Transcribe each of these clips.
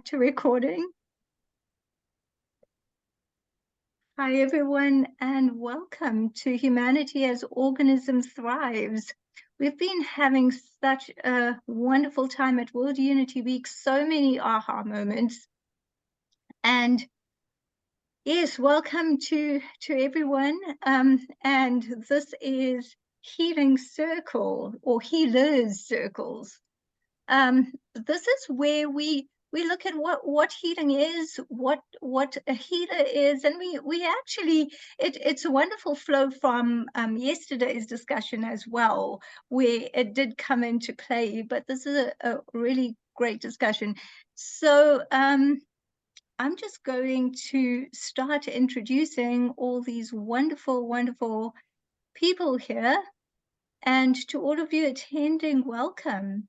back to recording. Hi, everyone, and welcome to Humanity as Organism Thrives. We've been having such a wonderful time at World Unity Week, so many aha moments. And yes, welcome to everyone. And this is Healing Circle or Healers Circles. This is where we look at what healing is, what a healer is, and we actually it's a wonderful flow from yesterday's discussion as well, where it did come into play. But this is a really great discussion. So I'm just going to start introducing all these wonderful people here, and to all of you attending, welcome.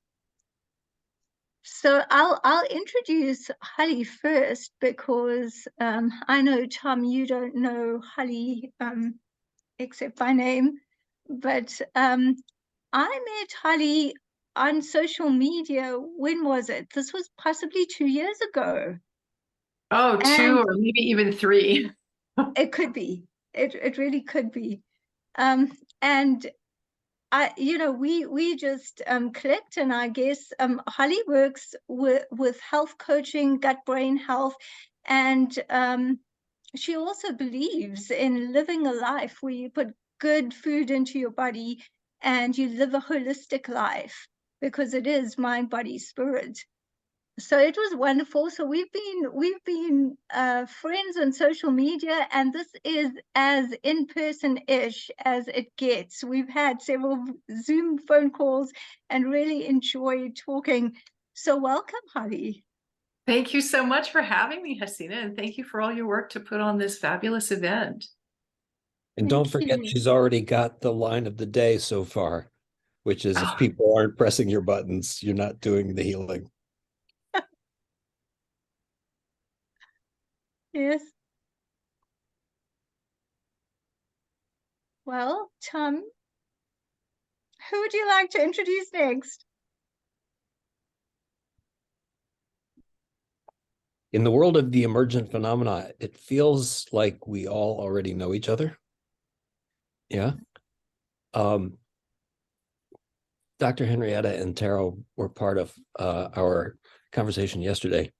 So I'll introduce Holly first, because I know, Tom, you don't know Holly except by name, but I met Holly on social media. When was it? This was possibly 2 years ago. Oh, two or maybe even 3. It could be. It really could be. And we just clicked, and I guess Holly works with health coaching, gut-brain health, and she also believes in living a life where you put good food into your body and you live a holistic life, because it is mind, body, spirit. So it was wonderful. So we've been friends on social media, and this is as in-person-ish as it gets. We've had several Zoom phone calls and really enjoyed talking. So welcome, Holly. Thank you so much for having me, Haseena, and thank you for all your work to put on this fabulous event. And don't forget, she's already got the line of the day so far, which is if people aren't pressing your buttons, you're not doing the healing. Yes. Well, Tom, who would you like to introduce next? In the world of the emergent phenomena, it feels like we all already know each other. Yeah. Dr. Henriette and Taro were part of our conversation yesterday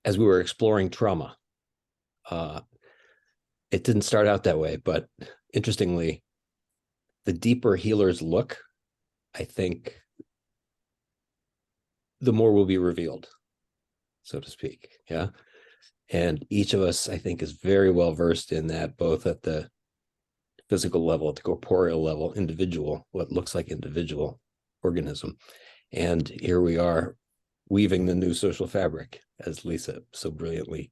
as we were exploring trauma. It didn't start out that way, but interestingly, the deeper healers look, I think, the more will be revealed, so to speak. Yeah. And each of us, I think, is very well versed in that, both at the physical level, at the corporeal level, individual, what looks like individual organism. And here we are weaving the new social fabric, as Lisa so brilliantly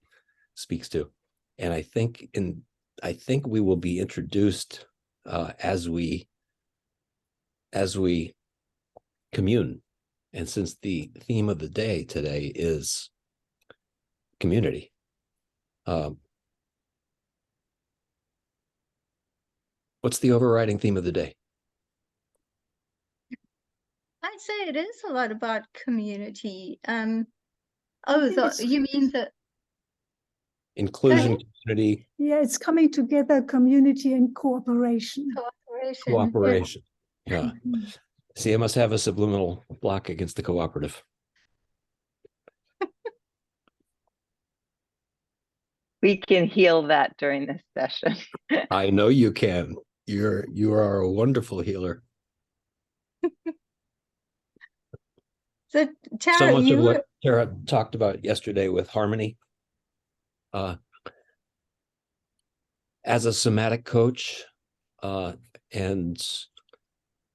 speaks to. And I think we will be introduced as we commune. And since the theme of the day today is community, what's the overriding theme of the day? I'd say it is a lot about community. You mean the inclusion, community? Yeah, it's coming together, community and cooperation. Cooperation. Yeah. See, I must have a subliminal block against the cooperative. We can heal that during this session. I know you can. You are a wonderful healer. So, Tara, so much of what Tara talked about yesterday with harmony. As a somatic coach and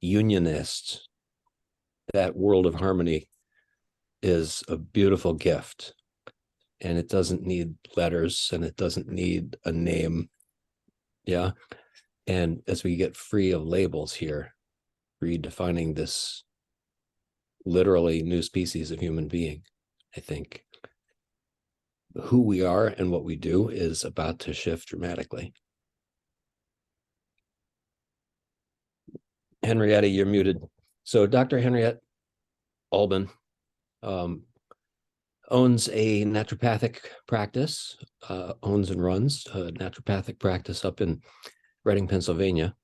unionist, that world of harmony is a beautiful gift. And it doesn't need letters, and it doesn't need a name. Yeah. And as we get free of labels here, redefining this literally new species of human being, I think who we are and what we do is about to shift dramatically. Henriette, you're muted. So Dr. Henriette Alban owns a naturopathic practice, owns and runs a naturopathic practice up in Reading, Pennsylvania,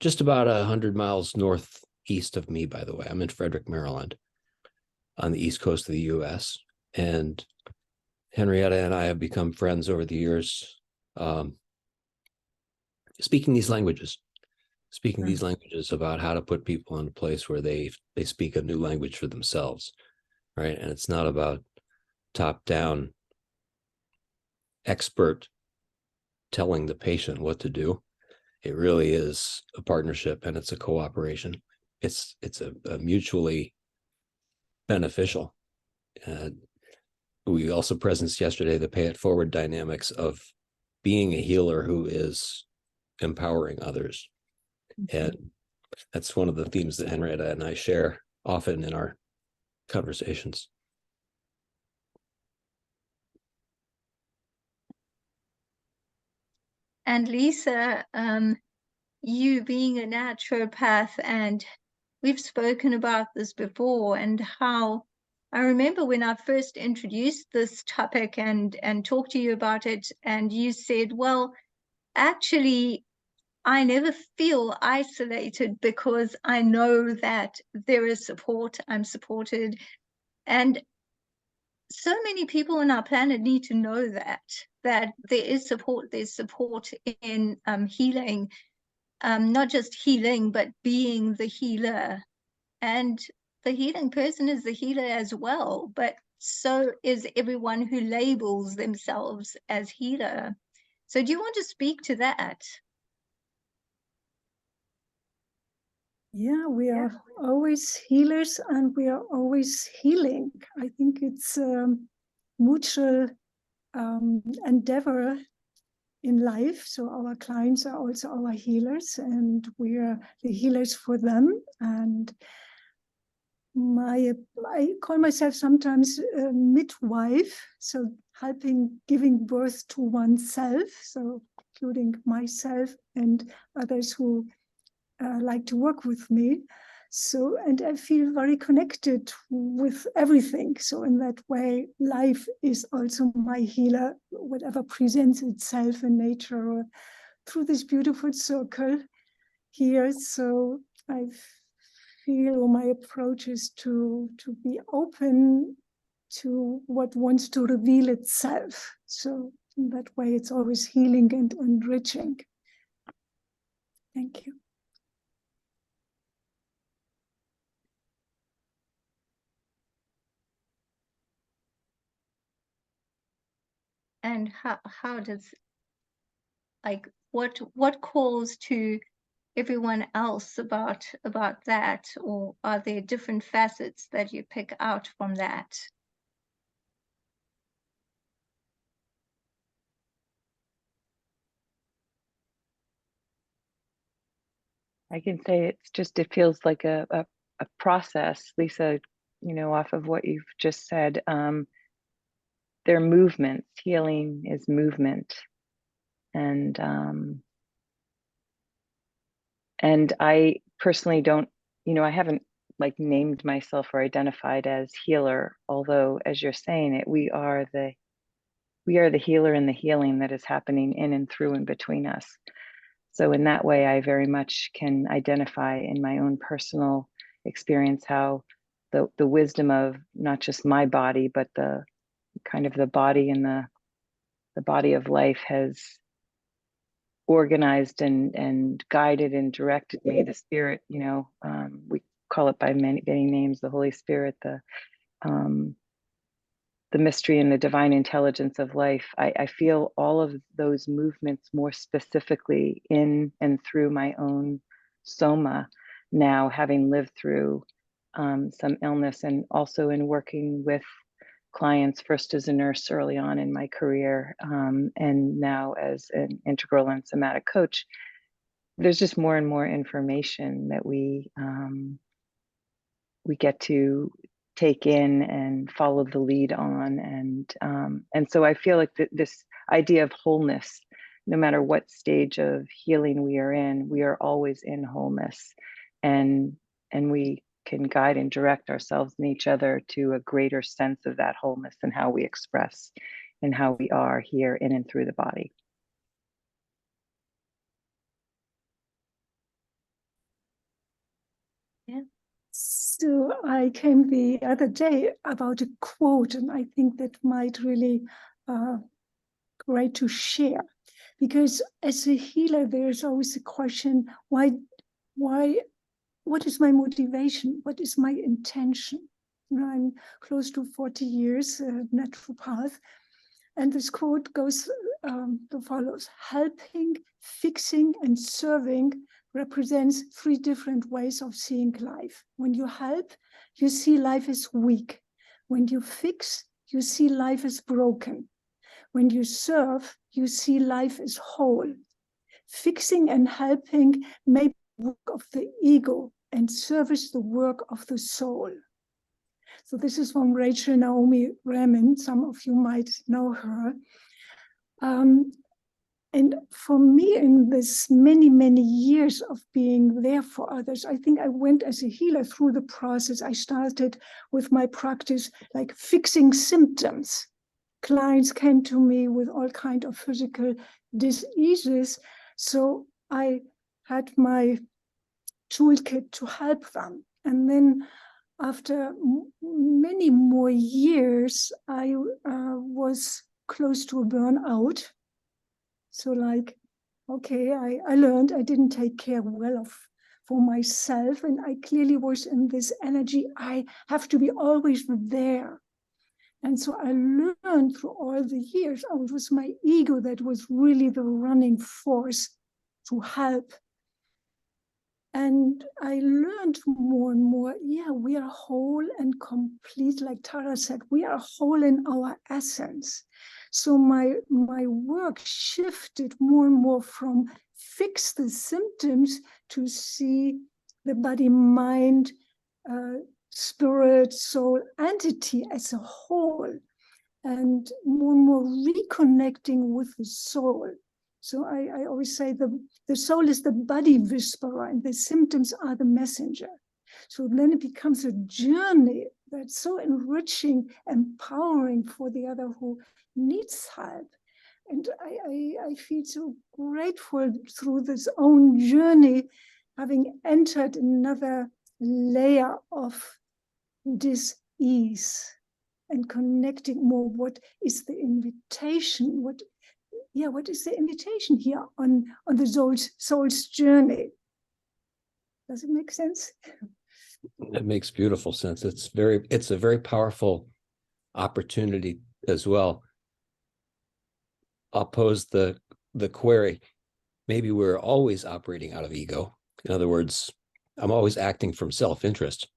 just about 100 miles northeast of me, by the way. I'm in Frederick, Maryland, on the east coast of the US. And Henriette and I have become friends over the years, speaking these languages about how to put people in a place where they speak a new language for themselves, right? And it's not about top-down expert telling the patient what to do. It really is a partnership, and it's a cooperation. It's a mutually beneficial. We also presenced yesterday the pay it forward dynamics of being a healer who is empowering others. And that's one of the themes that Henriette and I share often in our conversations. And Lisa, you being a naturopath, and we've spoken about this before, and how I remember when I first introduced this topic and talked to you about it, and you said, well, actually, I never feel isolated because I know that there is support, I'm supported. And so many people on our planet need to know that there is support, there's support in healing, not just healing, but being the healer. And the healing person is the healer as well, but so is everyone who labels themselves as healer. So do you want to speak to that? Yeah, we are always healers and we are always healing. I think it's mutual endeavor in life. So our clients are also our healers, and we are the healers for them. And I call myself sometimes a midwife, so helping giving birth to oneself, so including myself and others who like to work with me. So, and I feel very connected with everything. So in that way, life is also my healer, whatever presents itself in nature or through this beautiful circle here. So I feel my approach is to be open to what wants to reveal itself. So in that way, it's always healing and enriching. Thank you. And how does, like, what calls to everyone else about that, or are there different facets that you pick out from that? I can say it's just, it feels like a process, Lisa, off of what you've just said. They're movements. Healing is movement. And I personally don't, I haven't like named myself or identified as healer, although as you're saying it, we are the healer and the healing that is happening in and through and between us. So in that way, I very much can identify in my own personal experience how the wisdom of not just my body, but the kind of the body and the body of life has organized and guided and directed me. The spirit, we call it by many names, the Holy Spirit, the mystery and the divine intelligence of life. I feel all of those movements more specifically in and through my own soma now, having lived through some illness, and also in working with clients, first as a nurse early on in my career, and now as an integral and somatic coach. There's just more and more information that we get to take in and follow the lead on, and so I feel like this idea of wholeness, no matter what stage of healing we are in, we are always in wholeness, and we can guide and direct ourselves and each other to a greater sense of that wholeness and how we express and how we are here in and through the body. Yeah. So I came the other day about a quote, and I think that might really great to share. Because as a healer, there's always a question, why, what is my motivation? What is my intention? You know, I'm close to 40 years naturopath, and this quote goes the follows: helping, fixing, and serving represents three different ways of seeing life. When you help, you see life as weak. When you fix, you see life as broken. When you serve, you see life as whole. Fixing and helping may be the work of the ego, and service the work of the soul. So this is from Rachel Naomi Remen. Some of you might know her. And for me, in this many, many years of being there for others, I think I went as a healer through the process. I started with my practice, like fixing symptoms. Clients came to me with all kinds of physical diseases. So I had my toolkit to help them. And then after many more years, I was close to a burnout. So like, okay, I learned I didn't take care well for myself. And I clearly was in this energy, I have to be always there. And so I learned through all the years, it was my ego that was really the running force to help. And I learned more and more, yeah, we are whole and complete, like Tara said, we are whole in our essence. So my work shifted more and more from fix the symptoms to see the body, mind, spirit, soul, entity as a whole, and more reconnecting with the soul. So I always say the soul is the body whisperer and the symptoms are the messenger. So then it becomes a journey that's so enriching, empowering for the other who needs help. And I feel so grateful through this own journey, having entered another layer of dis-ease and connecting more. What is the invitation? What is the invitation here on the soul's journey? Does it make sense? It makes beautiful sense. It's a very powerful opportunity as well. I'll pose the query. Maybe we're always operating out of ego. In other words, I'm always acting from self-interest.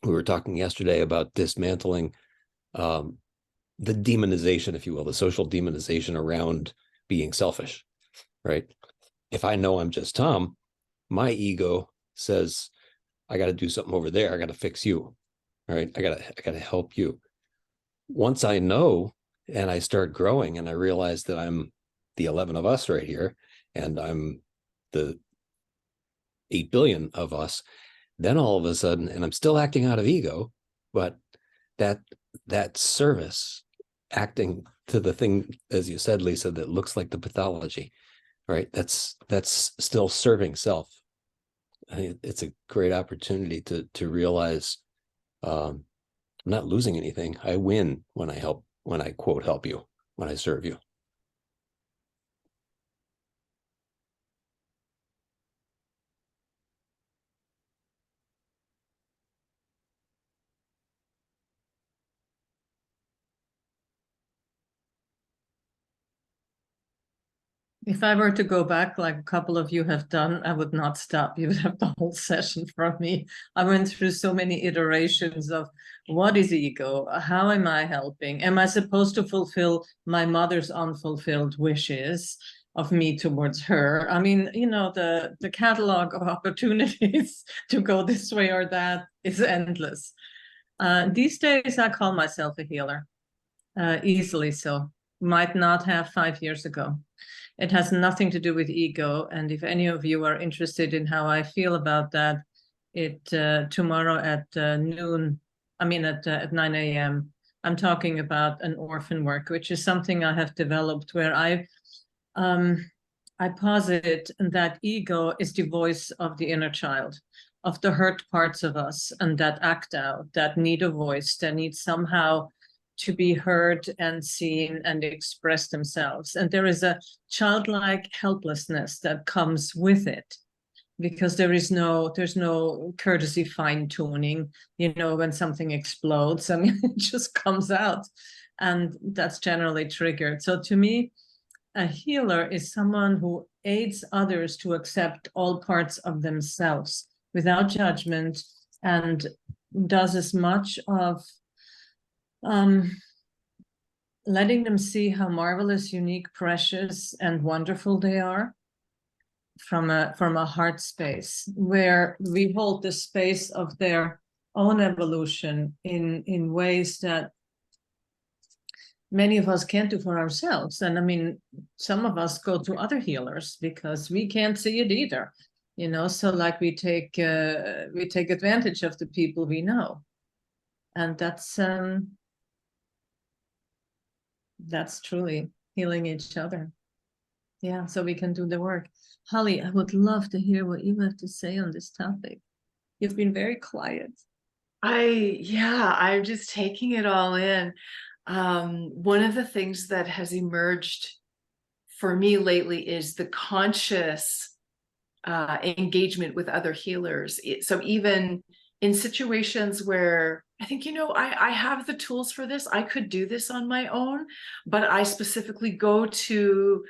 We were talking yesterday about dismantling the demonization, if you will, the social demonization around being selfish, right? If I know I'm just Tom, my ego says, I got to do something over there. I got to fix you, right? I got to help you. Once I know and I start growing and I realize that I'm the 11 of us right here and I'm the 8 billion of us, then all of a sudden, and I'm still acting out of ego, but that service, acting to the thing, as you said, Lisa, that looks like the pathology, right? That's still serving self. I think it's a great opportunity to realize I'm not losing anything. I win when I quote help you, when I serve you. If I were to go back, like a couple of you have done, I would not stop. You would have the whole session from me. I went through so many iterations of what is ego? How am I helping? Am I supposed to fulfill my mother's unfulfilled wishes of me towards her? I mean, you know, the catalog of opportunities to go this way or that is endless. These days, I call myself a healer, easily so. Might not have 5 years ago. It has nothing to do with ego. And if any of you are interested in how I feel about that, tomorrow at noon. I mean at 9 a.m. I'm talking about an orphan work, which is something I have developed where I posit that ego is the voice of the inner child, of the hurt parts of us, and that act out, that need a voice, that need somehow to be heard and seen and express themselves. And there is a childlike helplessness that comes with it, because there's no courtesy fine-tuning, when something explodes. I mean, it just comes out, and that's generally triggered. So to me, a healer is someone who aids others to accept all parts of themselves without judgment, and does as much of letting them see how marvelous, unique, precious, and wonderful they are from a heart space, where we hold the space of their own evolution in ways that many of us can't do for ourselves. And I mean, some of us go to other healers because we can't see it either, so like we take advantage of the people we know. And that's truly healing each other. Yeah, so we can do the work. Holly, I would love to hear what you have to say on this topic. You've been very quiet. I'm just taking it all in. One of the things that has emerged for me lately is the conscious engagement with other healers. So even in situations where I think, I have the tools for this, I could do this on my own, but I specifically go to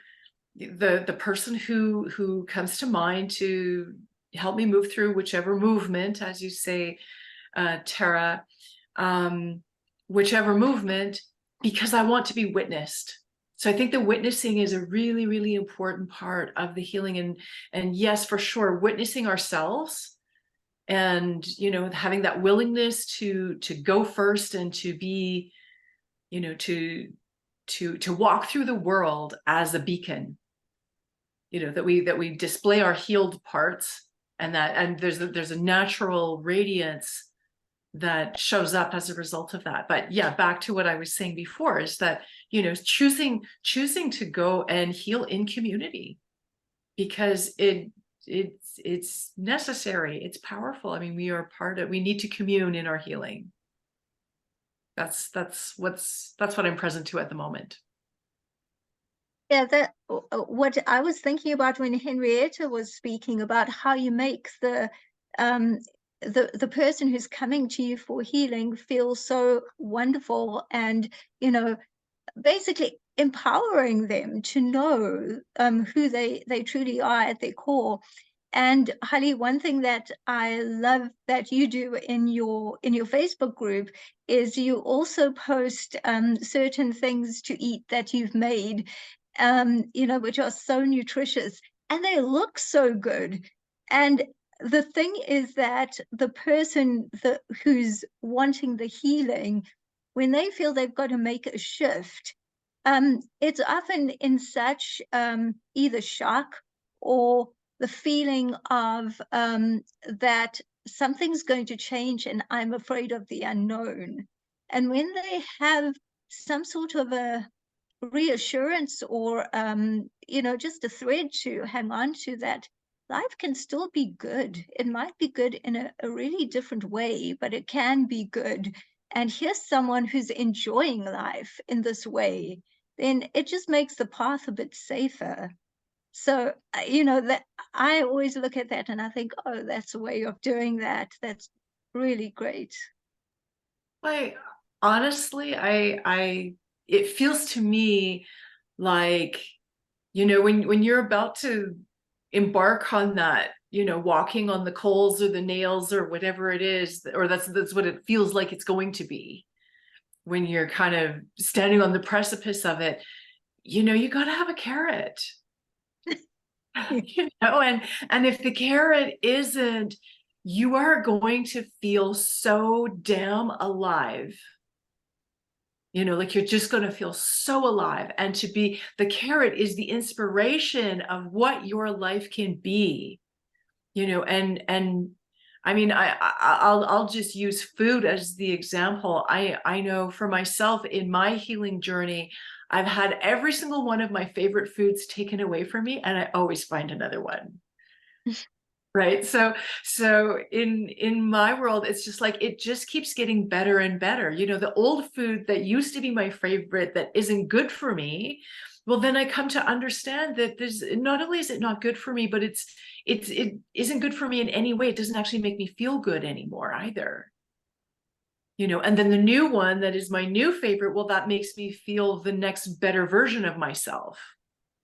the person who comes to mind to help me move through whichever movement, as you say, Tara, whichever movement, because I want to be witnessed. So I think the witnessing is a really, really important part of the healing. And yes, for sure, witnessing ourselves and, having that willingness to go first and to be, to walk through the world as a beacon, that we display our healed parts, and there's a natural radiance that shows up as a result of that. But yeah, back to what I was saying before, is that, choosing to go and heal in community, because it's necessary, it's powerful. I mean, we need to commune in our healing. That's what I'm present to at the moment. Yeah, that what I was thinking about when Henriette was speaking about how you make the person who's coming to you for healing feel so wonderful, and basically empowering them to know who they truly are at their core. And Holly, one thing that I love that you do in your Facebook group is you also post certain things to eat that you've made, which are so nutritious, and they look so good. And the thing is that the person who's wanting the healing, when they feel they've got to make a shift, it's often in such either shock or the feeling of that something's going to change and I'm afraid of the unknown. And when they have some sort of a reassurance or, just a thread to hang on to, that life can still be good. It might be good in a really different way, but it can be good. And here's someone who's enjoying life in this way, then it just makes the path a bit safer. So, that I always look at that and I think, oh, that's a way of doing that. That's really great. Honestly, it feels to me like, when you're about to embark on that, walking on the coals or the nails or whatever it is, or that's what it feels like it's going to be when you're kind of standing on the precipice of it, you got to have a carrot. And if the carrot isn't, you are going to feel so damn alive. Like you're just going to feel so alive. And the carrot is the inspiration of what your life can be, and I mean, I'll just use food as the example. I know for myself in my healing journey, I've had every single one of my favorite foods taken away from me, and I always find another one. Right. So in my world, it's just like it just keeps getting better and better. You know, the old food that used to be my favorite that isn't good for me, well, then I come to understand that there's not only is it not good for me, but it isn't good for me in any way. It doesn't actually make me feel good anymore either. You know, and then the new one that is my new favorite, well, that makes me feel the next better version of myself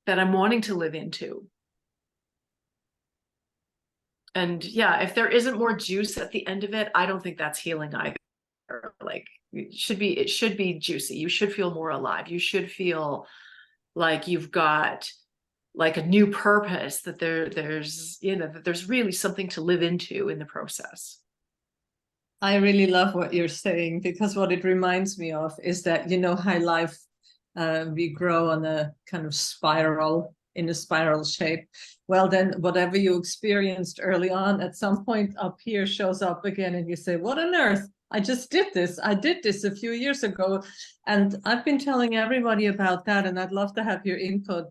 that I'm wanting to live into. And yeah, if there isn't more juice at the end of it, I don't think that's healing either. Like it should be juicy. You should feel more alive. You should feel like you've got like a new purpose, that there's, you know, that there's really something to live into in the process. I really love what you're saying, because what it reminds me of is that, you know, how life, we grow on a kind of spiral, in a spiral shape. Well, then whatever you experienced early on at some point up here shows up again, and you say, what on earth? I just did this. I did this a few years ago. And I've been telling everybody about that, and I'd love to have your input.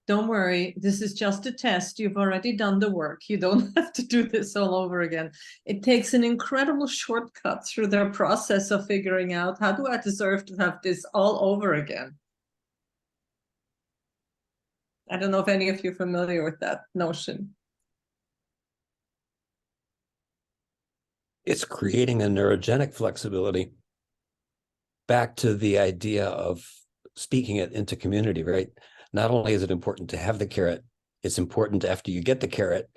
Don't worry, this is just a test. You've already done the work. You don't have to do this all over again. It takes an incredible shortcut through their process of figuring out, how do I deserve to have this all over again? I don't know if any of you are familiar with that notion. It's creating a neurogenic flexibility. Back to the idea of speaking it into community, right? Not only is it important to have the carrot, it's important after you get the carrot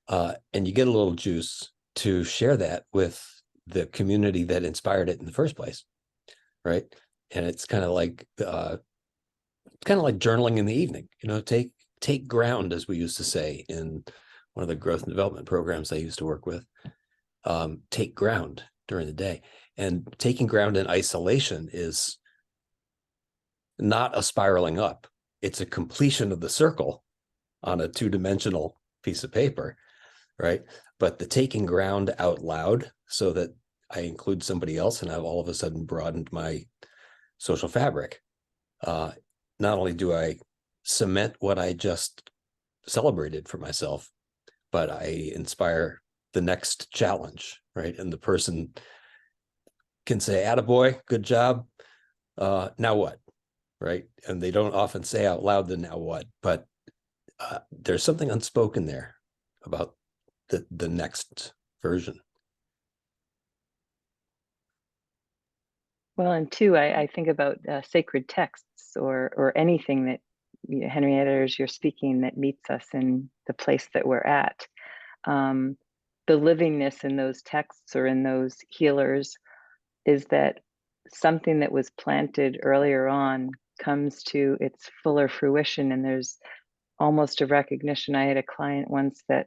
and you get a little juice to share that with the community that inspired it in the first place, right? And it's kind of like journaling in the evening. You know, take ground, as we used to say in one of the growth and development programs I used to work with. Take ground during the day, and taking ground in isolation is not a spiraling up. It's a completion of the circle on a two-dimensional piece of paper, right? But the taking ground out loud, so that I include somebody else, and I've all of a sudden broadened my social fabric. Not only do I cement what I just celebrated for myself, but I inspire the next challenge, right? And the person can say, "Attaboy, good job. Now what?" Right? And they don't often say out loud the "now what," but there's something unspoken there about the next version. Well, and two, I think about sacred texts or anything that, you know, Henriette, as you're speaking, that meets us in the place that we're at. The livingness in those texts or in those healers is that something that was planted earlier on comes to its fuller fruition, and there's almost a recognition. I had a client once that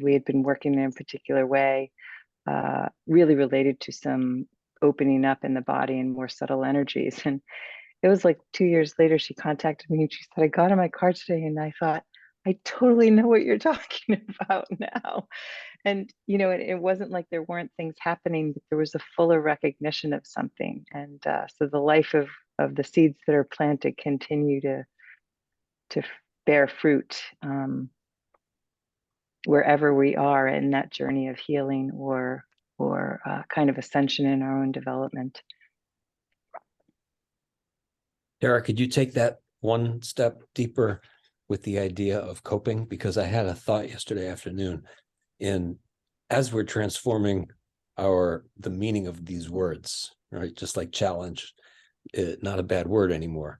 we had been working in a particular way, really related to some opening up in the body and more subtle energies. And it was like 2 years later, she contacted me and she said, I got on my card today and I thought, I totally know what you're talking about now. And, you know, it wasn't like there weren't things happening, but there was a fuller recognition of something. And so the life of the seeds that are planted continue to bear fruit wherever we are in that journey of healing or kind of ascension in our own development. Tara, could you take that one step deeper with the idea of coping? Because I had a thought yesterday afternoon, and as we're transforming the meaning of these words, right? Just like challenge, not a bad word anymore.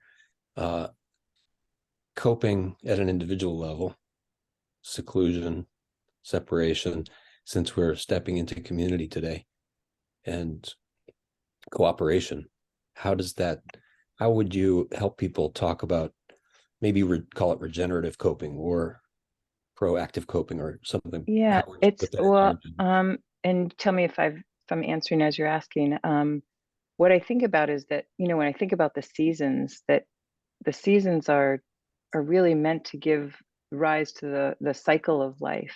Coping at an individual level, seclusion, separation, since we're stepping into community today, and cooperation. How would you help people talk about, maybe call it regenerative coping or proactive coping or something? Yeah, it's well, and tell me if I'm answering as you're asking. What I think about is that, you know, when I think about the seasons, that the seasons are really meant to give rise to the cycle of life.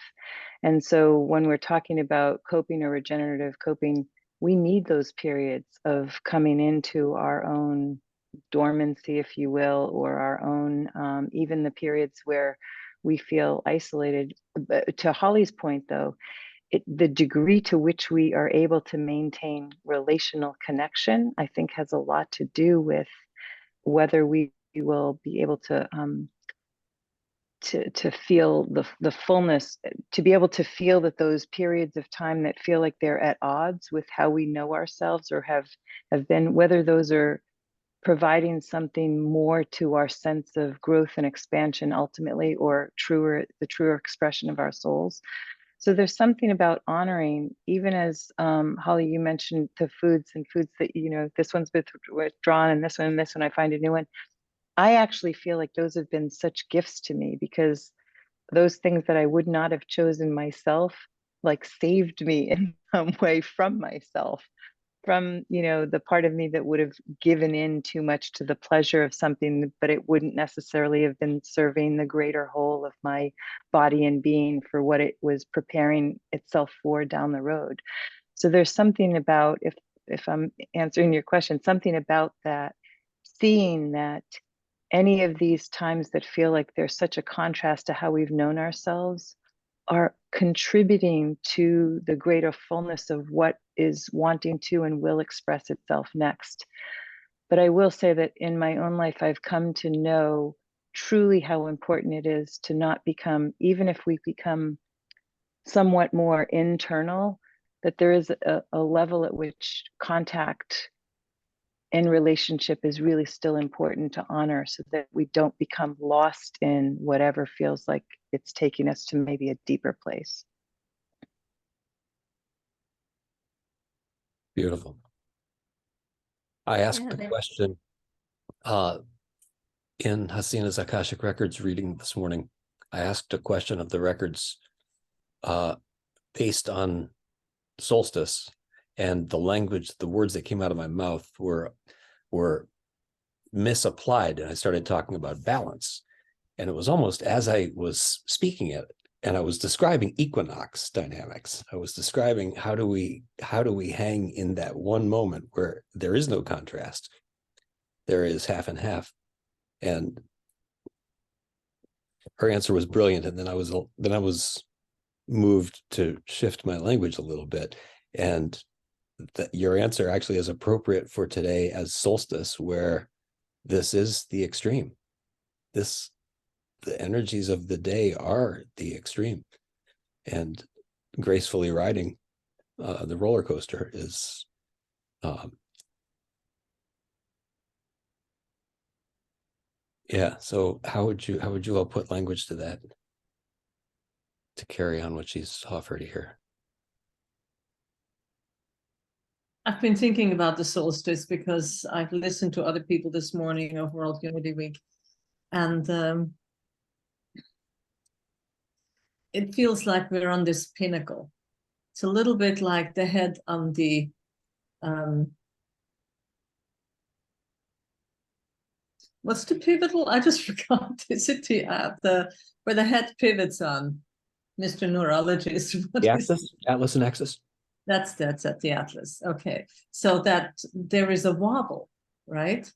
And so when we're talking about coping or regenerative coping, we need those periods of coming into our own dormancy, if you will, or our own, even the periods where we feel isolated. But to Holly's point, though, the degree to which we are able to maintain relational connection, I think, has a lot to do with whether we will be able to feel the fullness, to be able to feel that those periods of time that feel like they're at odds with how we know ourselves or have been, whether those are providing something more to our sense of growth and expansion ultimately, or the truer expression of our souls. So there's something about honoring, even as Holly, you mentioned the foods that, you know, this one's withdrawn and this one, I find a new one. I actually feel like those have been such gifts to me, because those things that I would not have chosen myself, like, saved me in some way from myself, from, you know, the part of me that would have given in too much to the pleasure of something, but it wouldn't necessarily have been serving the greater whole of my body and being for what it was preparing itself for down the road. So there's something about, if I'm answering your question, something about that, seeing that any of these times that feel like there's such a contrast to how we've known ourselves are contributing to the greater fullness of what is wanting to and will express itself next. But I will say that in my own life, I've come to know truly how important it is to not become, even if we become somewhat more internal, that there is a level at which contact and relationship is really still important to honor, so that we don't become lost in whatever feels like it's taking us to maybe a deeper place. Beautiful. I asked Yeah, a that- question in Haseena's Akashic Records reading this morning. I asked a question of the records based on solstice, and the language, the words that came out of my mouth were misapplied, and I started talking about balance. And it was almost as I was speaking it, and I was describing equinox dynamics. I was describing how do we hang in that one moment where there is no contrast. There is half and half. And her answer was brilliant. And then I was moved to shift my language a little bit. And your answer actually is appropriate for today as solstice, where this is the extreme. The energies of the day are the extreme, and gracefully riding the roller coaster is yeah. So how would you all put language to that, to carry on what she's offered here? I've been thinking about the solstice because I've listened to other people this morning of World Unity Week, and it feels like we're on this pinnacle. It's a little bit like the head on the what's the pivotal? I just forgot. Is it the where the head pivots on, Mr. Neurologist? The axis, Atlas and axis. That's at the Atlas. Okay, so that there is a wobble, right?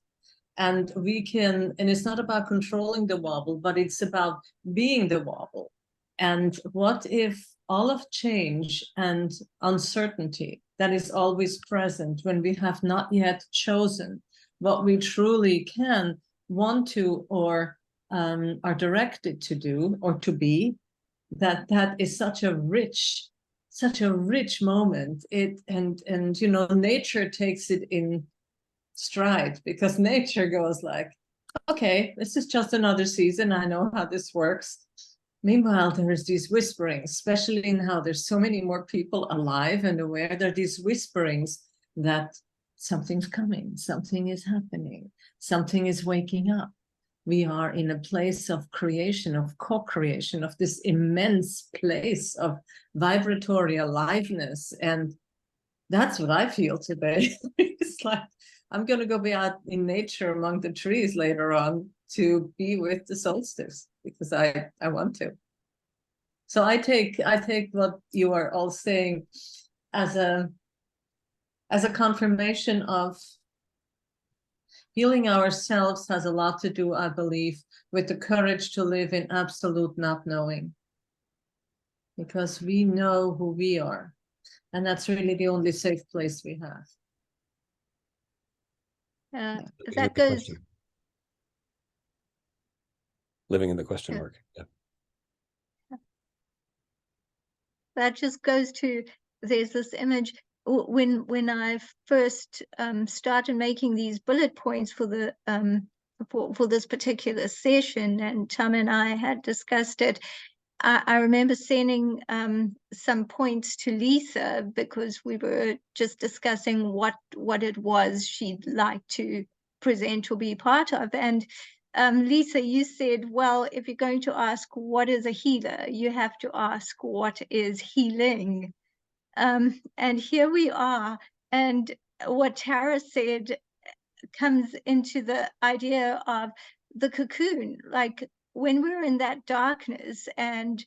And we can, and it's not about controlling the wobble, but it's about being the wobble. And what if all of change and uncertainty that is always present when we have not yet chosen what we truly can, want to, or are directed to do or to be, that is such a rich moment. And you know, nature takes it in stride, because nature goes like, okay, this is just another season, I know how this works. Meanwhile, there's these whisperings, especially in how there's so many more people alive and aware. There are these whisperings that something's coming, something is happening, something is waking up. We are in a place of creation, of co-creation, of this immense place of vibratory aliveness. And that's what I feel today. It's like, I'm going to go be out in nature among the trees later on to be with the solstice, because I want to. So I take what you are all saying as a confirmation of healing ourselves has a lot to do, I believe, with the courage to live in absolute not knowing. Because we know who we are. And that's really the only safe place we have. That goes. Question. Living in the question Yeah. mark. Yeah. That just goes to, there's this image when I first started making these bullet points for the for this particular session, and Tom and I had discussed it. I remember sending some points to Lisa because we were just discussing what it was she'd like to present or be part of. And Lisa, you said, well, if you're going to ask what is a healer, you have to ask what is healing. And here we are. And what Tara said comes into the idea of the cocoon, like when we're in that darkness and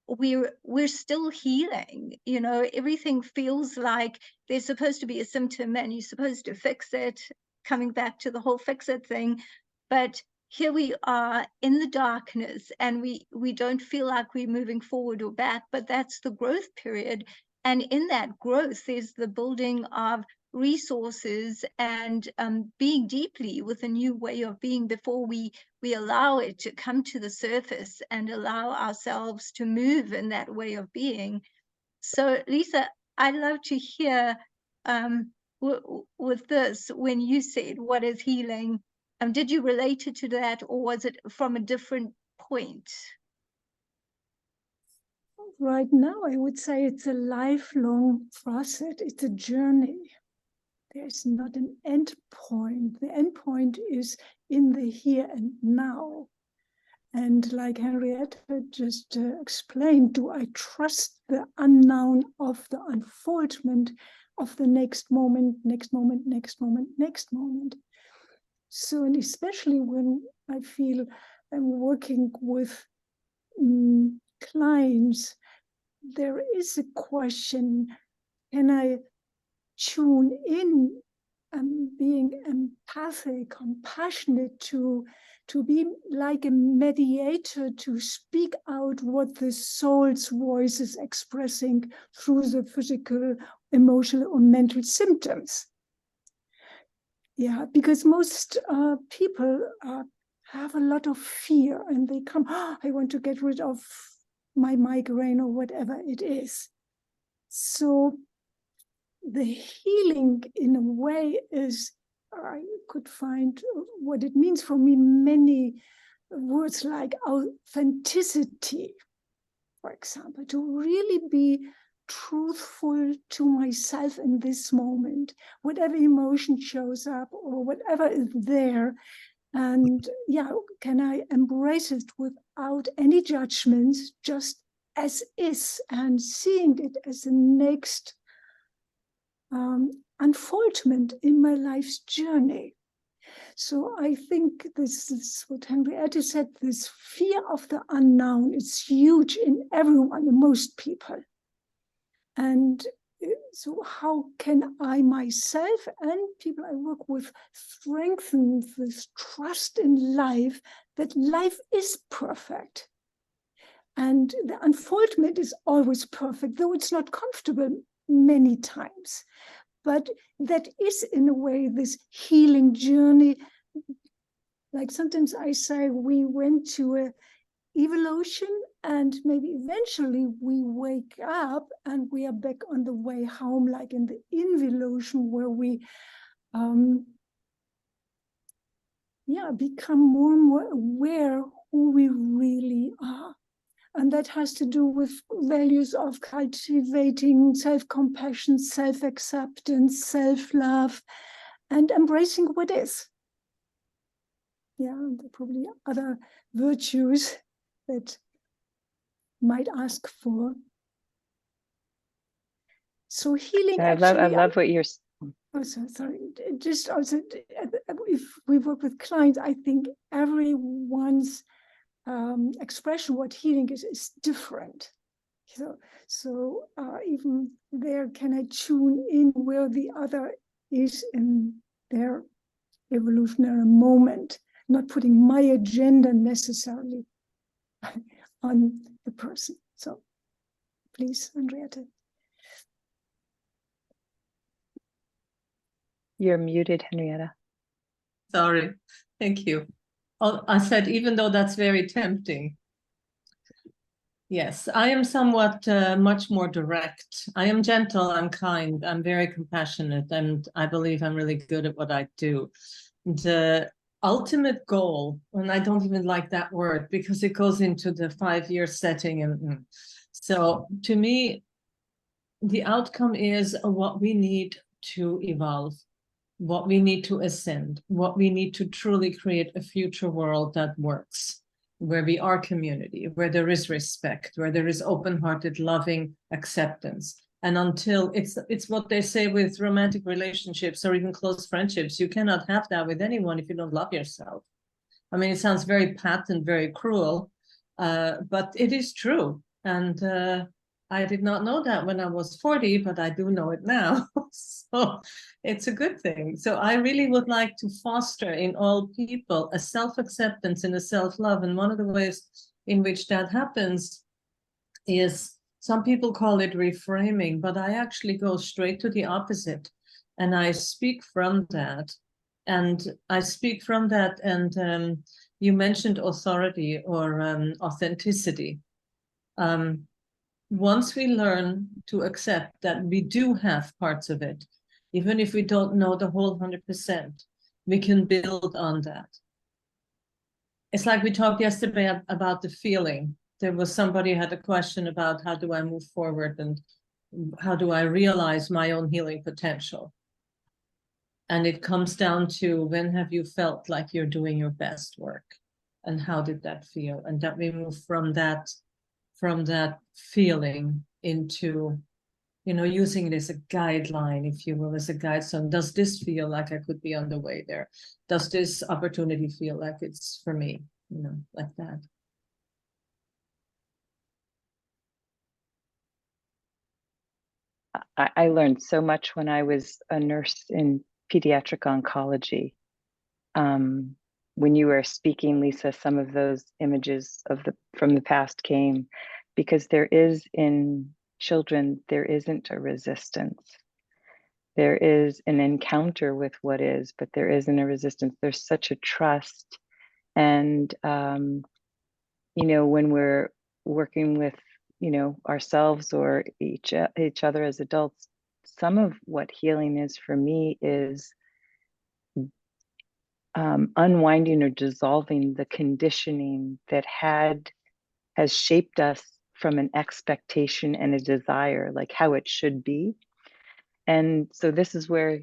we're still healing, you know, everything feels like there's supposed to be a symptom and you're supposed to fix it, coming back to the whole fix it thing. But here we are in the darkness and we don't feel like we're moving forward or back, but that's the growth period. And in that growth, there's the building of resources and being deeply with a new way of being before we allow it to come to the surface and allow ourselves to move in that way of being. So Lisa, I'd love to hear with this, when you said what is healing, did you relate it to that, or was it from a different point? Right now, I would say it's a lifelong process. It's a journey. There's not an end point. The end point is in the here and now. And like Henriette just explained, do I trust the unknown of the unfoldment of the next moment, next moment, next moment, next moment? So, and especially when I feel I'm working with clients, there is a question, can I tune in and being empathic, compassionate, to be like a mediator, to speak out what the soul's voice is expressing through the physical, emotional, or mental symptoms. Yeah, because most people have a lot of fear and they come, oh, I want to get rid of my migraine or whatever it is. So the healing in a way is, I could find what it means for me, many words like authenticity, for example, to really be truthful to myself in this moment, whatever emotion shows up or whatever is there. And yeah, can I embrace it without any judgments, just as is, and seeing it as the next unfoldment in my life's journey. So I think this is what Henriette said, this fear of the unknown is huge in everyone, in most people. And so how can I myself and people I work with strengthen this trust in life, that life is perfect? And the unfoldment is always perfect, though it's not comfortable many times. But that is, in a way, this healing journey. Like sometimes I say, we went to a evolution and maybe eventually we wake up and we are back on the way home, like in the involution, where we become more and more aware who we really are. And that has to do with values of cultivating self-compassion, self-acceptance, self-love, and embracing what is. Yeah, and there are probably other virtues that might ask for. So healing. I love what you're. Oh, sorry. Just also, if we work with clients, I think everyone's expression, what healing is different. So even there, can I tune in where the other is in their evolutionary moment, not putting my agenda necessarily on the person. So please, Henriette. You're muted, Henriette. Sorry, thank you. Oh, I said, even though that's very tempting. Yes, I am somewhat much more direct. I am gentle, I'm kind, I'm very compassionate, and I believe I'm really good at what I do. The ultimate goal, and I don't even like that word because it goes into the 5-year setting. And so to me, the outcome is what we need to evolve, what we need to ascend, what we need to truly create a future world that works, where we are community, where there is respect, where there is open-hearted, loving acceptance. And until it's what they say with romantic relationships or even close friendships, you cannot have that with anyone if you don't love yourself. I mean, it sounds very pat and very cruel, but it is true. And I did not know that when I was 40, but I do know it now. So it's a good thing. So I really would like to foster in all people a self-acceptance and a self-love. And one of the ways in which that happens is, some people call it reframing, but I actually go straight to the opposite. And I speak from that. And I speak from that. And you mentioned authority or authenticity. Once we learn to accept that we do have parts of it, even if we don't know the whole 100%, we can build on that. It's like we talked yesterday about the feeling. There was somebody who had a question about how do I move forward and how do I realize my own healing potential? And it comes down to, when have you felt like you're doing your best work? And how did that feel? And that we move from that feeling into, using it as a guideline, if you will, as a guide. So does this feel like I could be on the way there? Does this opportunity feel like it's for me? Like that. I learned so much when I was a nurse in pediatric oncology. When you were speaking, Lisa, some of those images from the past came, because there is, in children, there isn't a resistance. There is an encounter with what is, but there isn't a resistance. There's such a trust. And, when we're working with, ourselves or each other as adults, some of what healing is for me is unwinding or dissolving the conditioning that has shaped us from an expectation and a desire, like how it should be. And so this is where,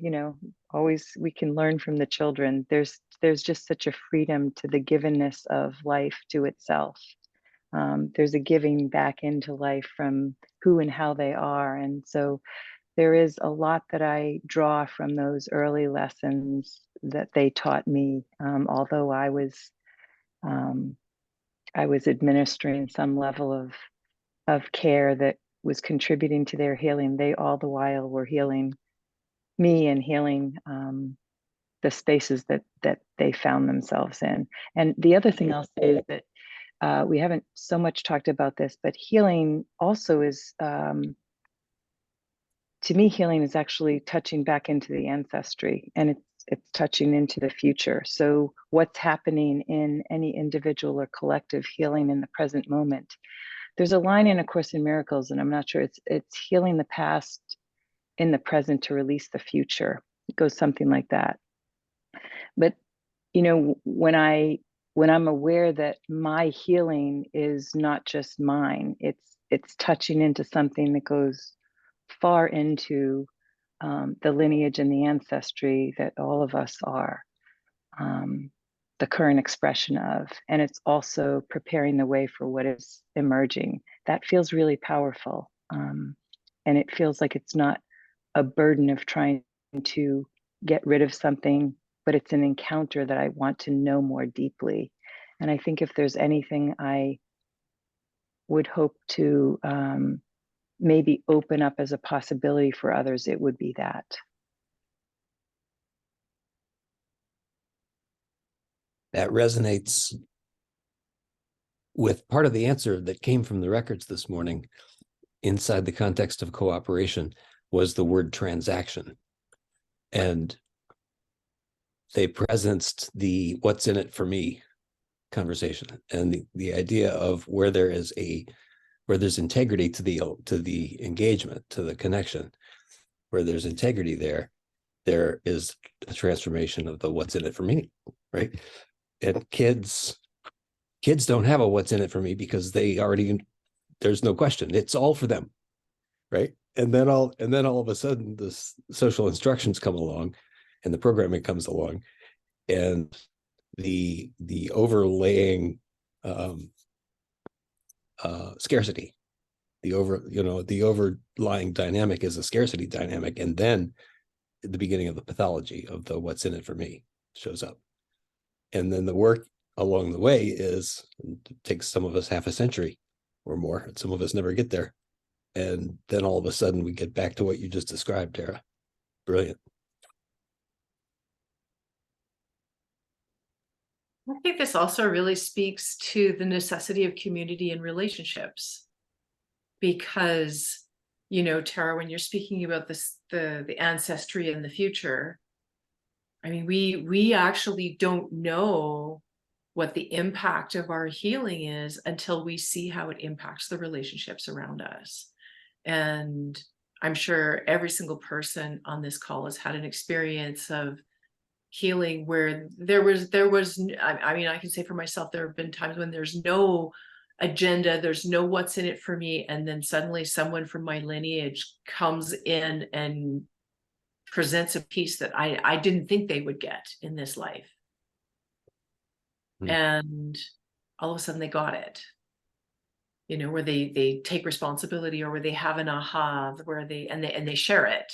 always we can learn from the children. There's just such a freedom to the givenness of life to itself. There's a giving back into life from who and how they are. And so there is a lot that I draw from those early lessons that they taught me, although I was administering some level of care that was contributing to their healing. They all the while were healing me and healing the spaces that they found themselves in. And the other thing I'll say is that we haven't so much talked about this, but healing also is, to me, healing is actually touching back into the ancestry, and it's touching into the future. So what's happening in any individual or collective healing in the present moment? There's a line in A Course in Miracles, and I'm not sure, it's healing the past in the present to release the future. It goes something like that. But when I'm aware that my healing is not just mine, it's touching into something that goes far into the lineage and the ancestry that all of us are the current expression of, and it's also preparing the way for what is emerging. That feels really powerful, and it feels like it's not a burden of trying to get rid of something, but it's an encounter that I want to know more deeply. And I think if there's anything I would hope to maybe open up as a possibility for others, it would be that. That resonates with part of the answer that came from the records this morning inside the context of cooperation was the word transaction. And they presenced the what's in it for me conversation and the idea of where there's integrity to the engagement, to the connection, where there's integrity there is a transformation of the what's in it for me, right? And kids don't have a what's in it for me because there's no question, it's all for them, right? And then all of a sudden the social instructions come along and the programming comes along, and the overlaying scarcity, the overlying dynamic is a scarcity dynamic, and then the beginning of the pathology of the what's in it for me shows up. And then the work along the way it takes some of us half a century or more, and some of us never get there. And then all of a sudden we get back to what you just described, Tara. Brilliant. I think this also really speaks to the necessity of community and relationships, because, Tara, when you're speaking about this, the ancestry and the future, I mean, we actually don't know what the impact of our healing is until we see how it impacts the relationships around us. And I'm sure every single person on this call has had an experience of healing where there was I mean, I can say for myself, there have been times when there's no agenda, there's no what's in it for me, and then suddenly someone from my lineage comes in and presents a piece that I didn't think they would get in this life. And all of a sudden they got it, where they take responsibility, or where they have an aha, where they share it.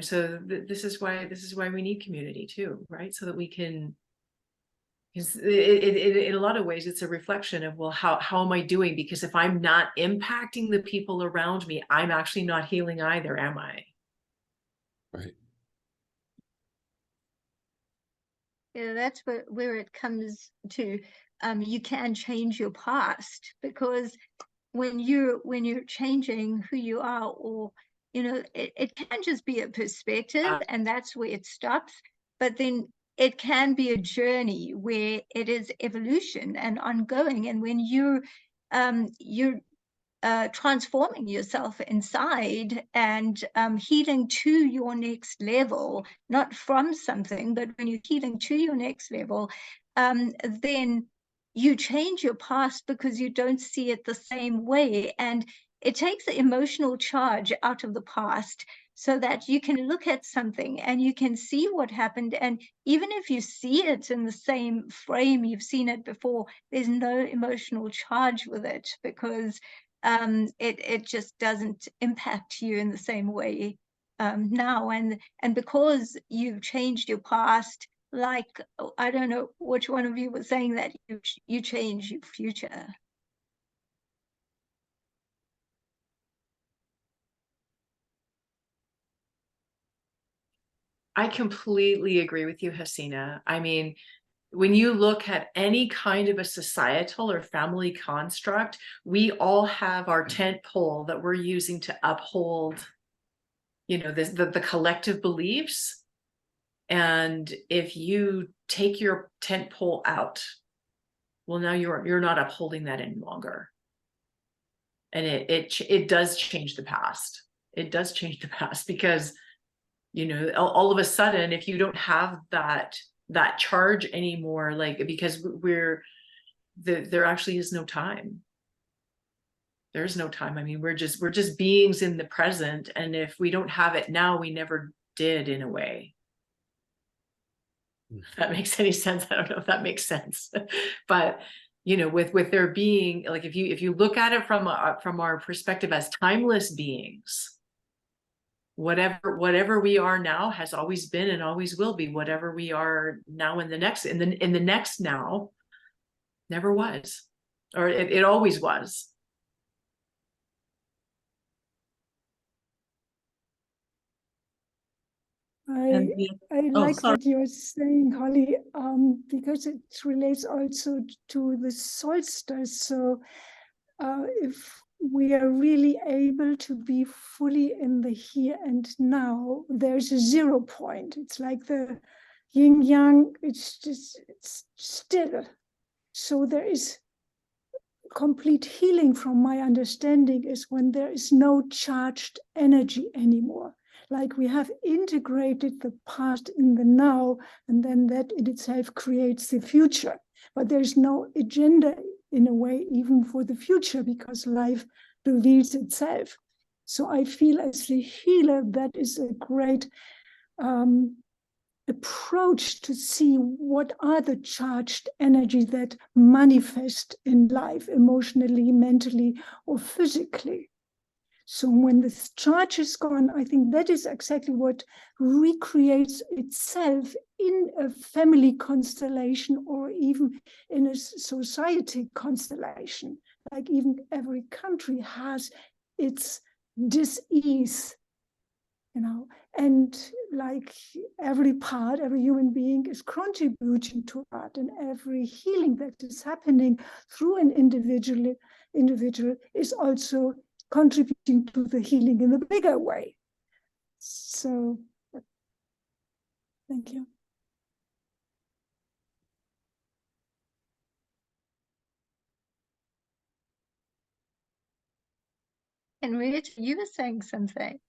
So this is why we need community too, right? So that we can, because in a lot of ways it's a reflection of, well, how am I doing? Because if I'm not impacting the people around me, I'm actually not healing either, am I? Right. Yeah, that's where it comes to. You can change your past, because when you're changing who you are, or it can just be a perspective, and that's where it stops. But then it can be a journey where it is evolution and ongoing. And when you're transforming yourself inside and healing to your next level, not from something, but when you're healing to your next level, then you change your past because you don't see it the same way. And it takes the emotional charge out of the past, so that you can look at something and you can see what happened. And even if you see it in the same frame you've seen it before, there's no emotional charge with it, because it just doesn't impact you in the same way now. And because you've changed your past, like, I don't know which one of you was saying that you change your future. I completely agree with you, Haseena. I mean, when you look at any kind of a societal or family construct, we all have our tent pole that we're using to uphold, the collective beliefs. And if you take your tent pole out, well, now you're not upholding that any longer. And it does change the past. It does change the past, because all of a sudden, if you don't have that charge anymore, like, because there actually is no time. There's no time. I mean, we're just beings in the present, and if we don't have it now, we never did, in a way. If that makes any sense. I don't know if that makes sense. But with there being, like, if you look at it from our perspective as timeless beings, whatever we are now has always been and always will be. Whatever we are now in the next now never was, or it always was. And I oh, like sorry. what you're saying, Holly, because it relates also to the solstice. So if we are really able to be fully in the here and now, there's a 0 point. It's like the yin yang, it's still. So there is complete healing, from my understanding, is when there is no charged energy anymore. Like we have integrated the past in the now, and then that in itself creates the future. But there's no agenda in a way, even for the future, because life reveals itself. So I feel as the healer, that is a great approach to see what are the charged energies that manifest in life, emotionally, mentally, or physically. So when this charge is gone, I think that is exactly what recreates itself in a family constellation or even in a society constellation. Like even every country has its dis-ease, and like every part, every human being is contributing to that, and every healing that is happening through an individual is also contributing to the healing in a bigger way. So, thank you. Henriette, you were saying something.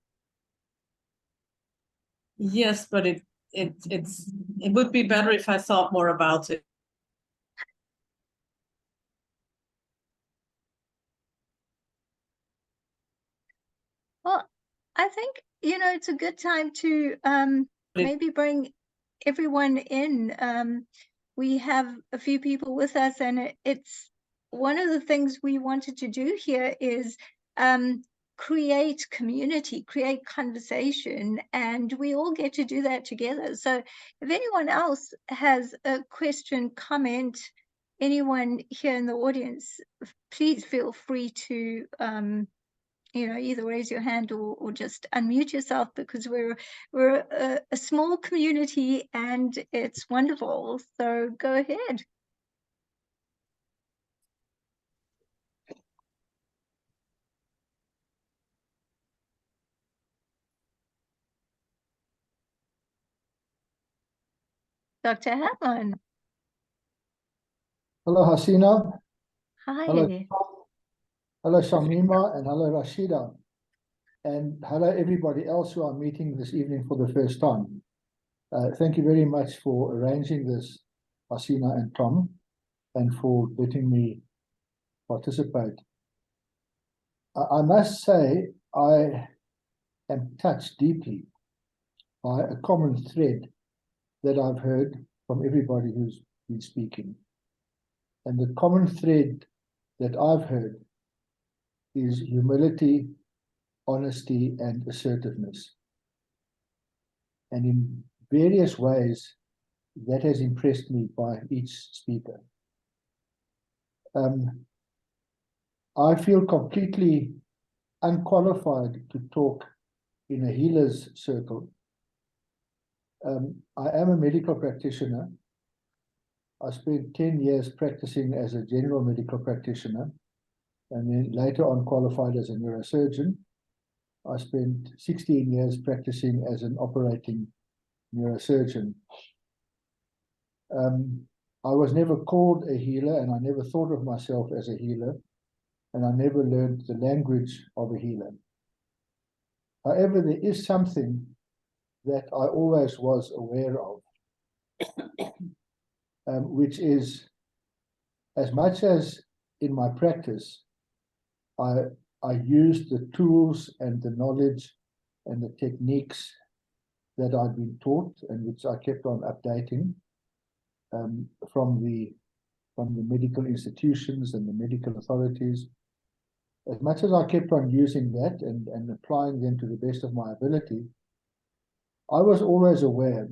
Yes, but it would be better if I thought more about it. Well, I think, it's a good time to maybe bring everyone in. We have a few people with us, and it's one of the things we wanted to do here is create community, create conversation, and we all get to do that together. So if anyone else has a question, comment, anyone here in the audience, please feel free to either raise your hand or just unmute yourself, because we're a small community and it's wonderful. So go ahead. Dr. Alban. Hello, Haseena. Hi. Hello, Shamima, and hello, Rashida. And hello, everybody else who are meeting this evening for the first time. Thank you very much for arranging this, Haseena and Tom, and for letting me participate. I must say, I am touched deeply by a common thread that I've heard from everybody who's been speaking. And the common thread that I've heard is humility, honesty, and assertiveness. And in various ways, that has impressed me by each speaker. I feel completely unqualified to talk in a healer's circle. I am a medical practitioner. I spent 10 years practicing as a general medical practitioner, and then later on qualified as a neurosurgeon. I spent 16 years practicing as an operating neurosurgeon. I was never called a healer, and I never thought of myself as a healer, and I never learned the language of a healer. However, there is something that I always was aware of, which is, as much as in my practice, I used the tools and the knowledge and the techniques that I'd been taught, and which I kept on updating from the medical institutions and the medical authorities. As much as I kept on using that and applying them to the best of my ability, I was always aware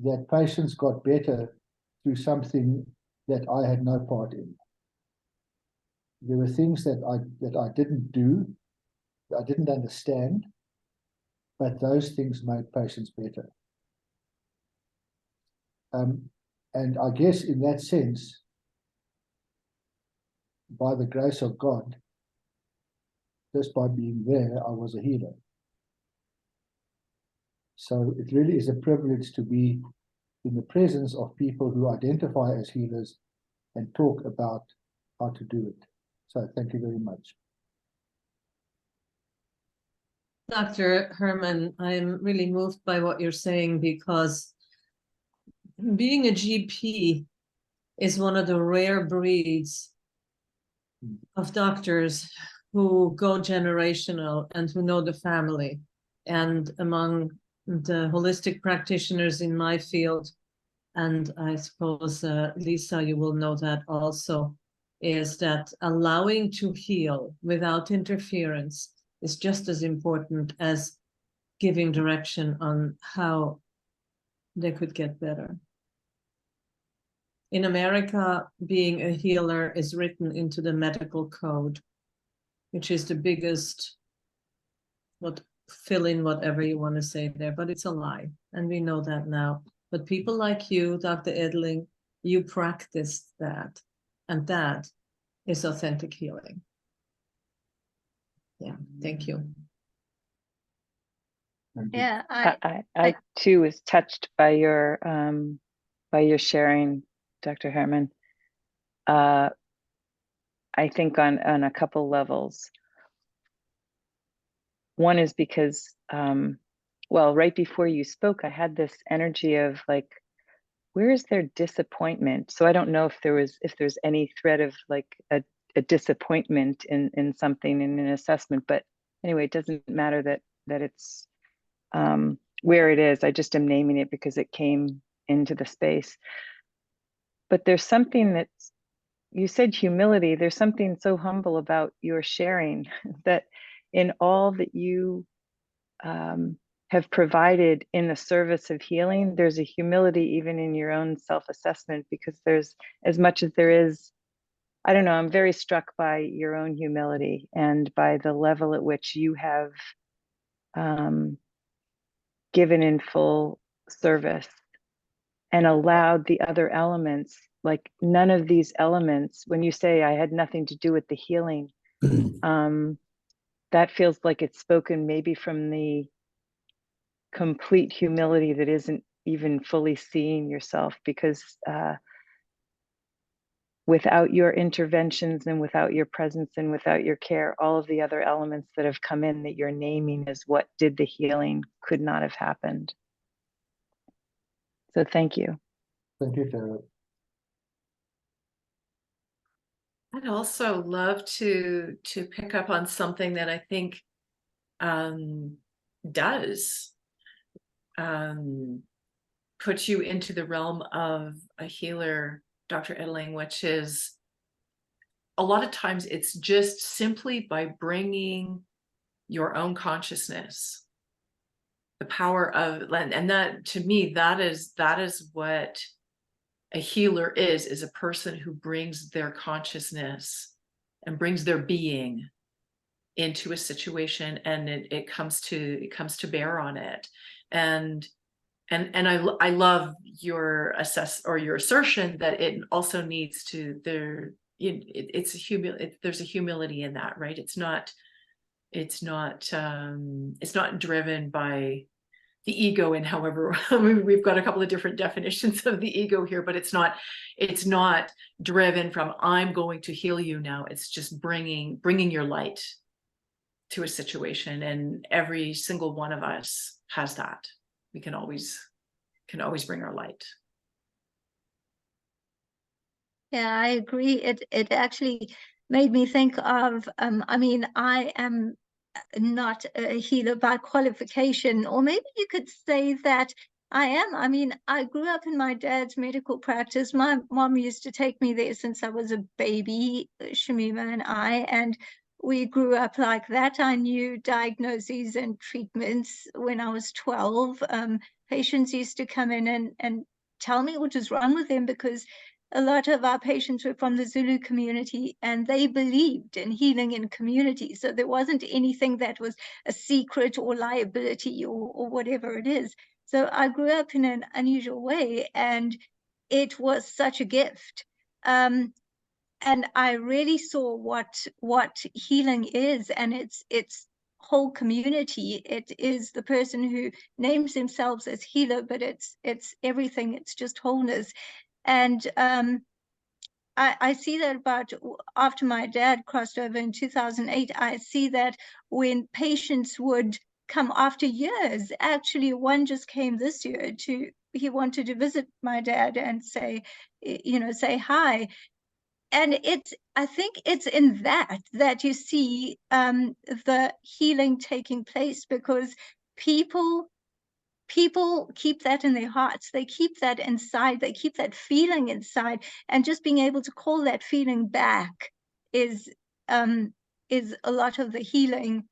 that patients got better through something that I had no part in. There were things that I didn't do, I didn't understand, but those things made patients better. And I guess in that sense, by the grace of God, just by being there, I was a healer. So it really is a privilege to be in the presence of people who identify as healers and talk about how to do it. So thank you very much. Dr. Herman, I'm really moved by what you're saying, because being a GP is one of the rare breeds of doctors who go generational and who know the family. And among the holistic practitioners in my field, and I suppose, Lisa, you will know that also, is that allowing to heal without interference is just as important as giving direction on how they could get better. In America, being a healer is written into the medical code, which is the biggest, fill in whatever you want to say there, but it's a lie. And we know that now. But people like you, Dr. Edling, you practice that. And that is authentic healing. Yeah, thank you. Yeah, I too was touched by your sharing, Dr. Herman. I think on a couple levels. One is because, well, right before you spoke, I had this energy of like, where is their disappointment? So I don't know if there's any thread of like a disappointment in something in an assessment, but anyway, it doesn't matter that it's where it is. I just am naming it because it came into the space. But there's something that's, you said humility, there's something so humble about your sharing that in all that you have provided in the service of healing, there's a humility even in your own self-assessment, because there's, as much as there is, I don't know, I'm very struck by your own humility and by the level at which you have given in full service and allowed the other elements, like none of these elements, when you say I had nothing to do with the healing, that feels like it's spoken maybe from the complete humility that isn't even fully seeing yourself, because without your interventions and without your presence and without your care, all of the other elements that have come in that you're naming as what did the healing could not have happened. So thank you. Thank you, Tara. I'd also love to pick up on something that I think does put you into the realm of a healer, Dr. Edling, which is a lot of times it's just simply by bringing your own consciousness, the power of, and that to me, that is what a healer is a person who brings their consciousness and brings their being into a situation, and it comes to bear on it. And I love your assertion that it also needs to, there's a humility in that, right? It's not driven by the ego, and however, we've got a couple of different definitions of the ego here, but it's not driven from I'm going to heal you now. It's just bringing your light to a situation, and every single one of us has that. We can always bring our light. Yeah, I agree. It actually made me think of, I mean, I am not a healer by qualification, or maybe you could say that I am. I mean, I grew up in my dad's medical practice. My mom used to take me there since I was a baby, Shamima and I, and we grew up like that. I knew diagnoses and treatments when I was 12. Patients used to come in and tell me what was wrong with them, because a lot of our patients were from the Zulu community, and they believed in healing in community. So there wasn't anything that was a secret or liability or whatever it is. So I grew up in an unusual way, and it was such a gift. And I really saw what healing is, and it's whole community. It is the person who names themselves as healer, but it's everything. It's just wholeness. And I see that about after my dad crossed over in 2008, I see that when patients would come after years, actually one just came this year he wanted to visit my dad and say hi. And I think it's in that you see the healing taking place, because people keep that in their hearts. They keep that inside. They keep that feeling inside, and just being able to call that feeling back is a lot of the healing.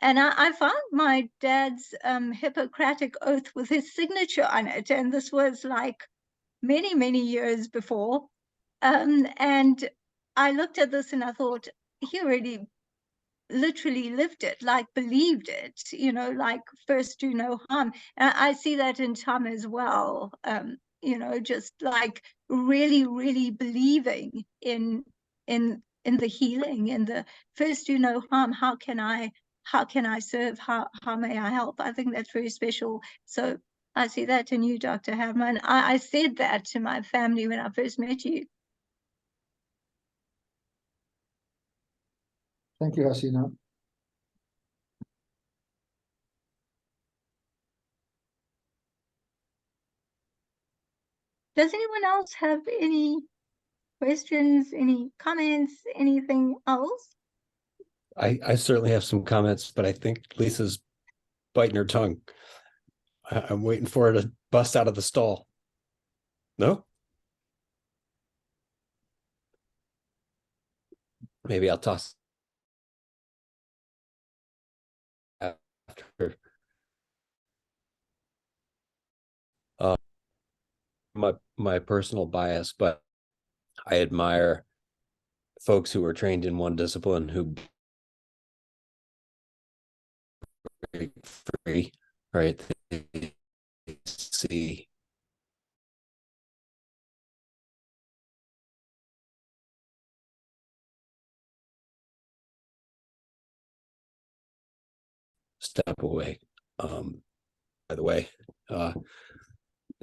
And I found my dad's Hippocratic oath with his signature on it, and this was like many years before. And I looked at this and I thought, he really literally lived it, like believed it, like first do no harm. And I see that in Tom as well, just like really believing in the healing, in the first do no harm. How can I serve? How may I help? I think that's very special. So I see that in you, Dr. Herman. I said that to my family when I first met you. Thank you, Haseena. Does anyone else have any questions, any comments, anything else? I certainly have some comments, but I think Lisa's biting her tongue. I'm waiting for her to bust out of the stall. No? Maybe I'll toss after. My personal bias, but I admire folks who are trained in one discipline who free, right? They see step away. By the way,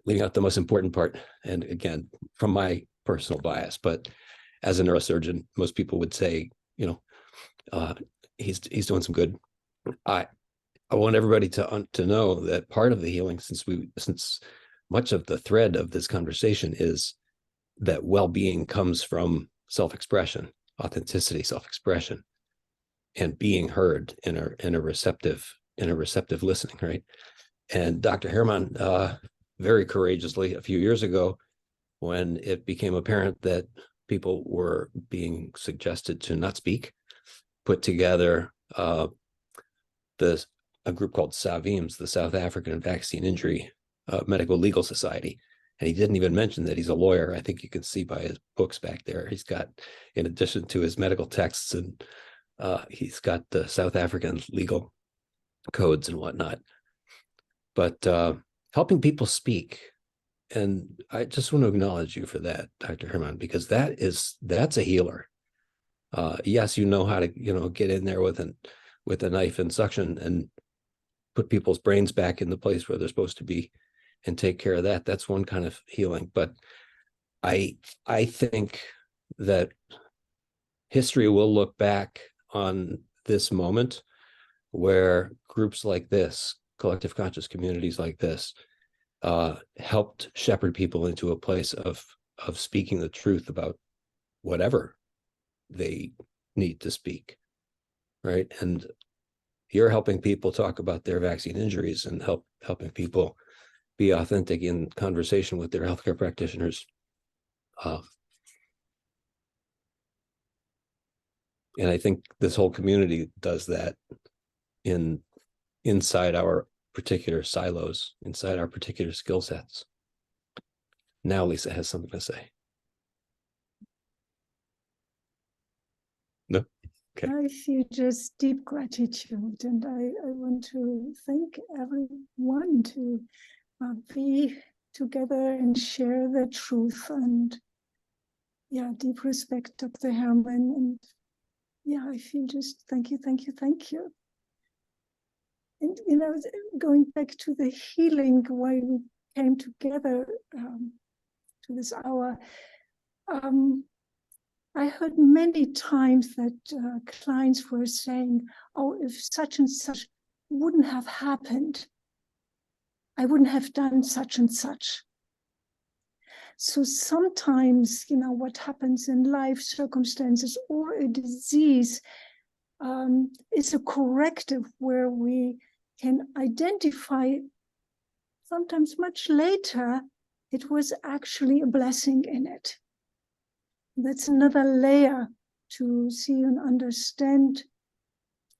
leaving out the most important part, and again, from my personal bias, but as a neurosurgeon, most people would say, he's doing some good. I want everybody to know that part of the healing, since much of the thread of this conversation is that well-being comes from self-expression, authenticity, self-expression, and being heard in a receptive listening, right? And Dr. Herman very courageously a few years ago, when it became apparent that people were being suggested to not speak, put together a group called SAVIMS, the South African Vaccine Injury Medical Legal Society. And he didn't even mention that he's a lawyer. I think you can see by his books back there. He's got, in addition to his medical texts, and he's got the South African legal codes and whatnot. But helping people speak. And I just want to acknowledge you for that, Dr. Herman, because that's a healer. Yes, you know how to, get in there with a knife and suction and put people's brains back in the place where they're supposed to be and take care of that. That's one kind of healing. But I think that history will look back on this moment where groups like this, collective conscious communities like this, helped shepherd people into a place of speaking the truth about whatever they need to speak, right? And you're helping people talk about their vaccine injuries and helping people be authentic in conversation with their healthcare practitioners. And I think this whole community does that inside our particular silos, inside our particular skill sets. Now Lisa has something to say. I feel just deep gratitude, and I want to thank everyone to be together and share the truth, and deep respect, Dr. Herman, and I feel just thank you. And going back to the healing, why we came together to this hour, I heard many times that clients were saying, oh, if such and such wouldn't have happened, I wouldn't have done such and such. So sometimes, what happens in life circumstances or a disease is a corrective where we can identify sometimes much later, it was actually a blessing in it. That's another layer to see and understand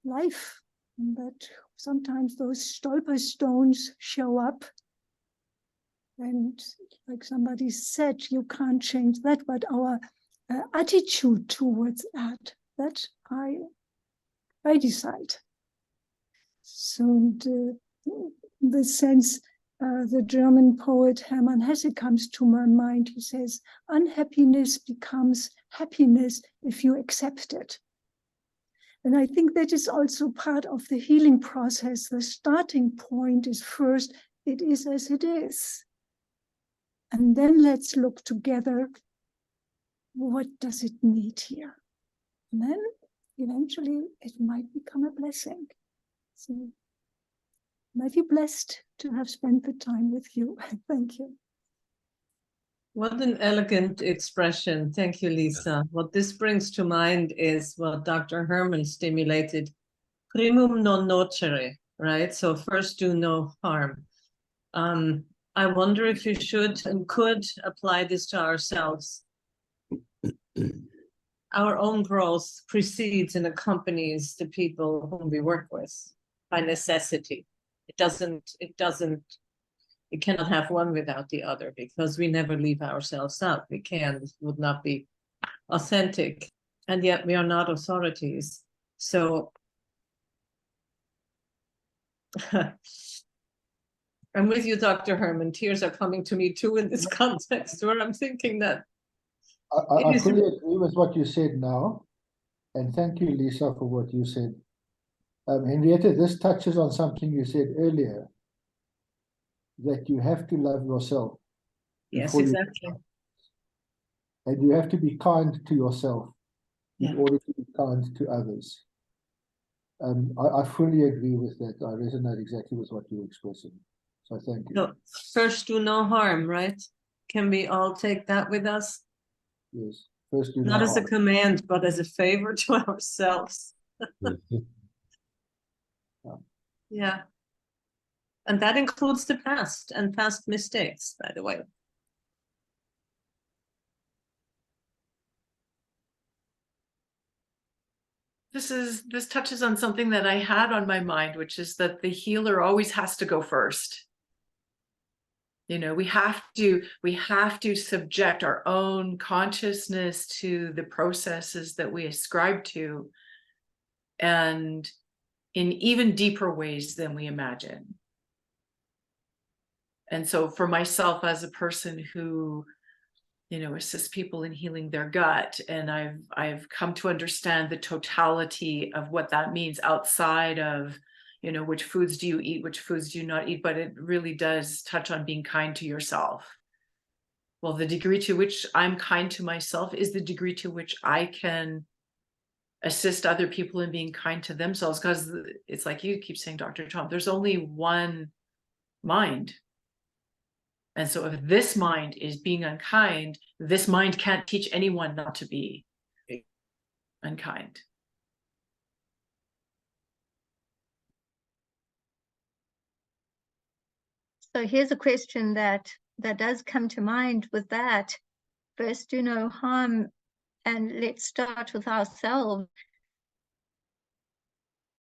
life, and that sometimes those stolper stones show up. And like somebody said, you can't change that, but our attitude towards that I decide. So the sense, the German poet Hermann Hesse comes to my mind. He says, unhappiness becomes happiness if you accept it. And I think that is also part of the healing process. The starting point is first, it is as it is. And then let's look together, what does it need here? And then eventually it might become a blessing. So might be blessed to have spent the time with you. Thank you. What an elegant expression. Thank you, Lisa. What this brings to mind is what Dr. Herman stimulated, primum non nocere, right? So first do no harm. I wonder if you should and could apply this to ourselves. Our own growth precedes and accompanies the people whom we work with by necessity. It cannot have one without the other, because we never leave ourselves out. We can, it would not be authentic, and yet we are not authorities. So I'm with you, Dr. Herman. Tears are coming to me too in this context, where I'm thinking that I fully agree with what you said now, and thank you, Lisa, for what you said. Henriette, this touches on something you said earlier, that you have to love yourself. Yes, exactly. And you have to be kind to yourself in Yeah. order to be kind to others. I fully agree with that. I resonate exactly with what you're expressing. So thank you. So first do no harm, right? Can we all take that with us? Yes. First do no Not as a harm. command, but as a favor to ourselves. Yeah. And that includes the past and past mistakes, by the way. This touches on something that I had on my mind, which is that the healer always has to go first. We have to subject our own consciousness to the processes that we ascribe to, and in even deeper ways than we imagine. And so for myself, as a person who assists people in healing their gut, and I've come to understand the totality of what that means outside of which foods do you eat, which foods do you not eat, but it really does touch on being kind to yourself. Well, the degree to which I'm kind to myself is the degree to which I can assist other people in being kind to themselves, because it's like you keep saying, Dr. Tom, there's only one mind. And so if this mind is being unkind, this mind can't teach anyone not to be unkind. So here's a question that does come to mind with that. First, do no harm, and let's start with ourselves.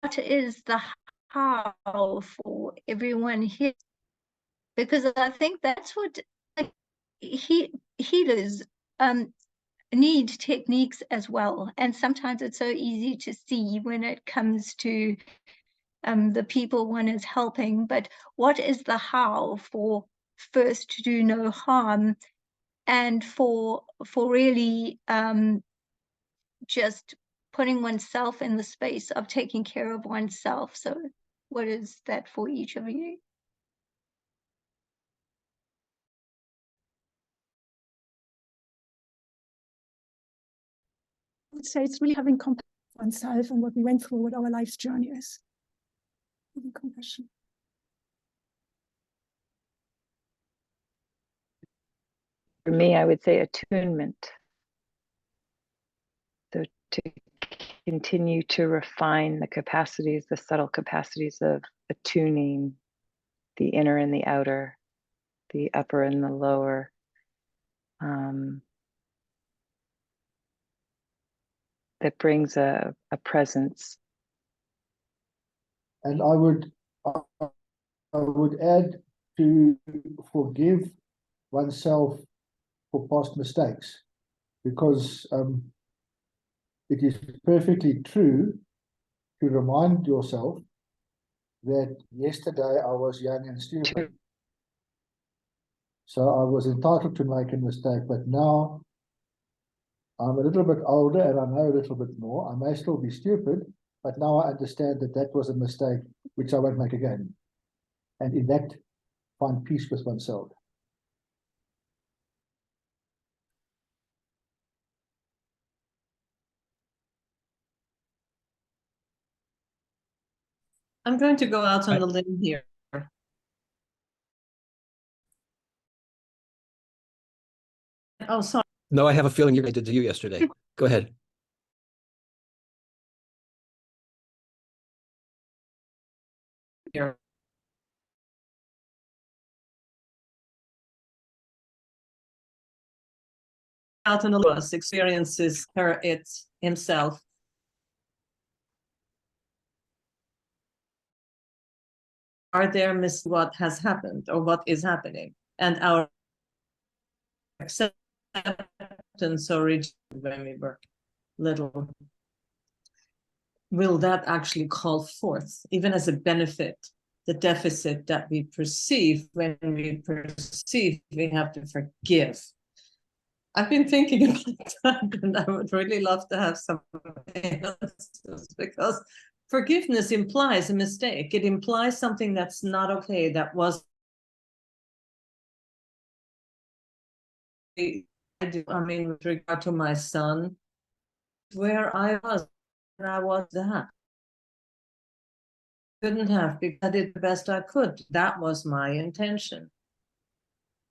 What is the how for everyone here? Because I think that's what healers, need techniques as well. And sometimes it's so easy to see when it comes to the people one is helping, but what is the how for first to do no harm, and for really just putting oneself in the space of taking care of oneself. So what is that for each of you? I would say it's really having compassion for oneself and what we went through, what our life's journey is. Having compassion. For me, I would say attunement. So to continue to refine the capacities, the subtle capacities of attuning the inner and the outer, the upper and the lower. That brings a presence. And I would add to forgive oneself for past mistakes, because it is perfectly true to remind yourself that yesterday I was young and stupid. So I was entitled to make a mistake, but now I'm a little bit older and I know a little bit more. I may still be stupid, but now I understand that that was a mistake which I won't make again. And in that, find peace with oneself. I'm going to go out on the limb here. Oh, sorry. No, I have a feeling I did to you yesterday. Go ahead. Here. Out in the us experiences it himself. Are there what has happened or what is happening, and our acceptance or rejection when we were little, will that actually call forth, even as a benefit, the deficit that we perceive? When we perceive, we have to forgive. I've been thinking about that, and I would really love to have some answers, because forgiveness implies a mistake. It implies something that's not okay, that was. I mean, with regard to my son, where I was that. Couldn't have, because I did the best I could. That was my intention.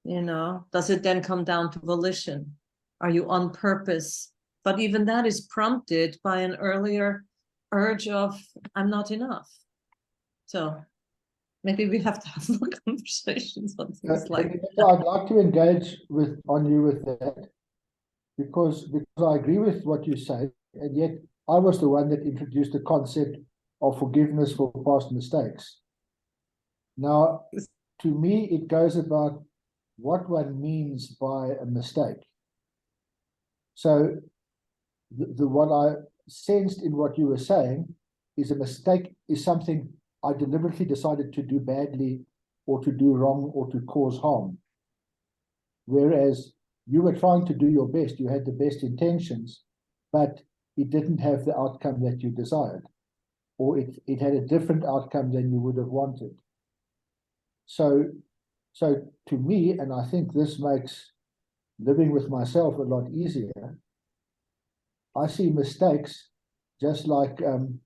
You know, does it then come down to volition? Are you on purpose? But even that is prompted by an earlier urge of, I'm not enough. So maybe we have to have more conversations on things like that. I'd like to engage on you with that, because I agree with what you say, and yet I was the one that introduced the concept of forgiveness for past mistakes. Now, to me, it goes about what one means by a mistake. So what I sensed in what you were saying is a mistake is something I deliberately decided to do badly or to do wrong or to cause harm. Whereas you were trying to do your best, you had the best intentions, but it didn't have the outcome that you desired, or it had a different outcome than you would have wanted. So to me, and I think this makes living with myself a lot easier, I see mistakes just like trying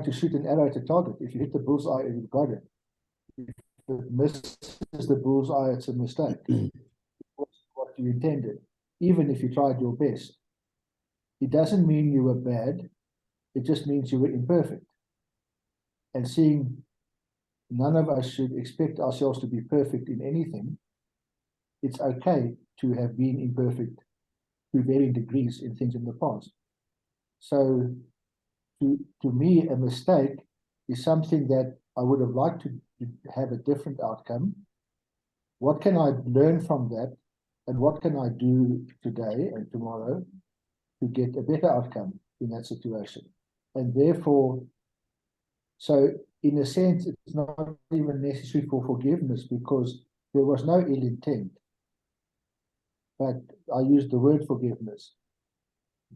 to shoot an arrow at a target. If you hit the bullseye, you've got it. If it misses the bullseye, it's a mistake. What you intended, even if you tried your best. It doesn't mean you were bad. It just means you were imperfect. And seeing none of us should expect ourselves to be perfect in anything, it's okay to have been imperfect to varying degrees in things in the past. So to me, a mistake is something that I would have liked to have a different outcome. What can I learn from that And what can I do today and tomorrow to get a better outcome in that situation? And therefore, so in a sense, it's not even necessary for forgiveness because there was no ill intent. But I used the word forgiveness.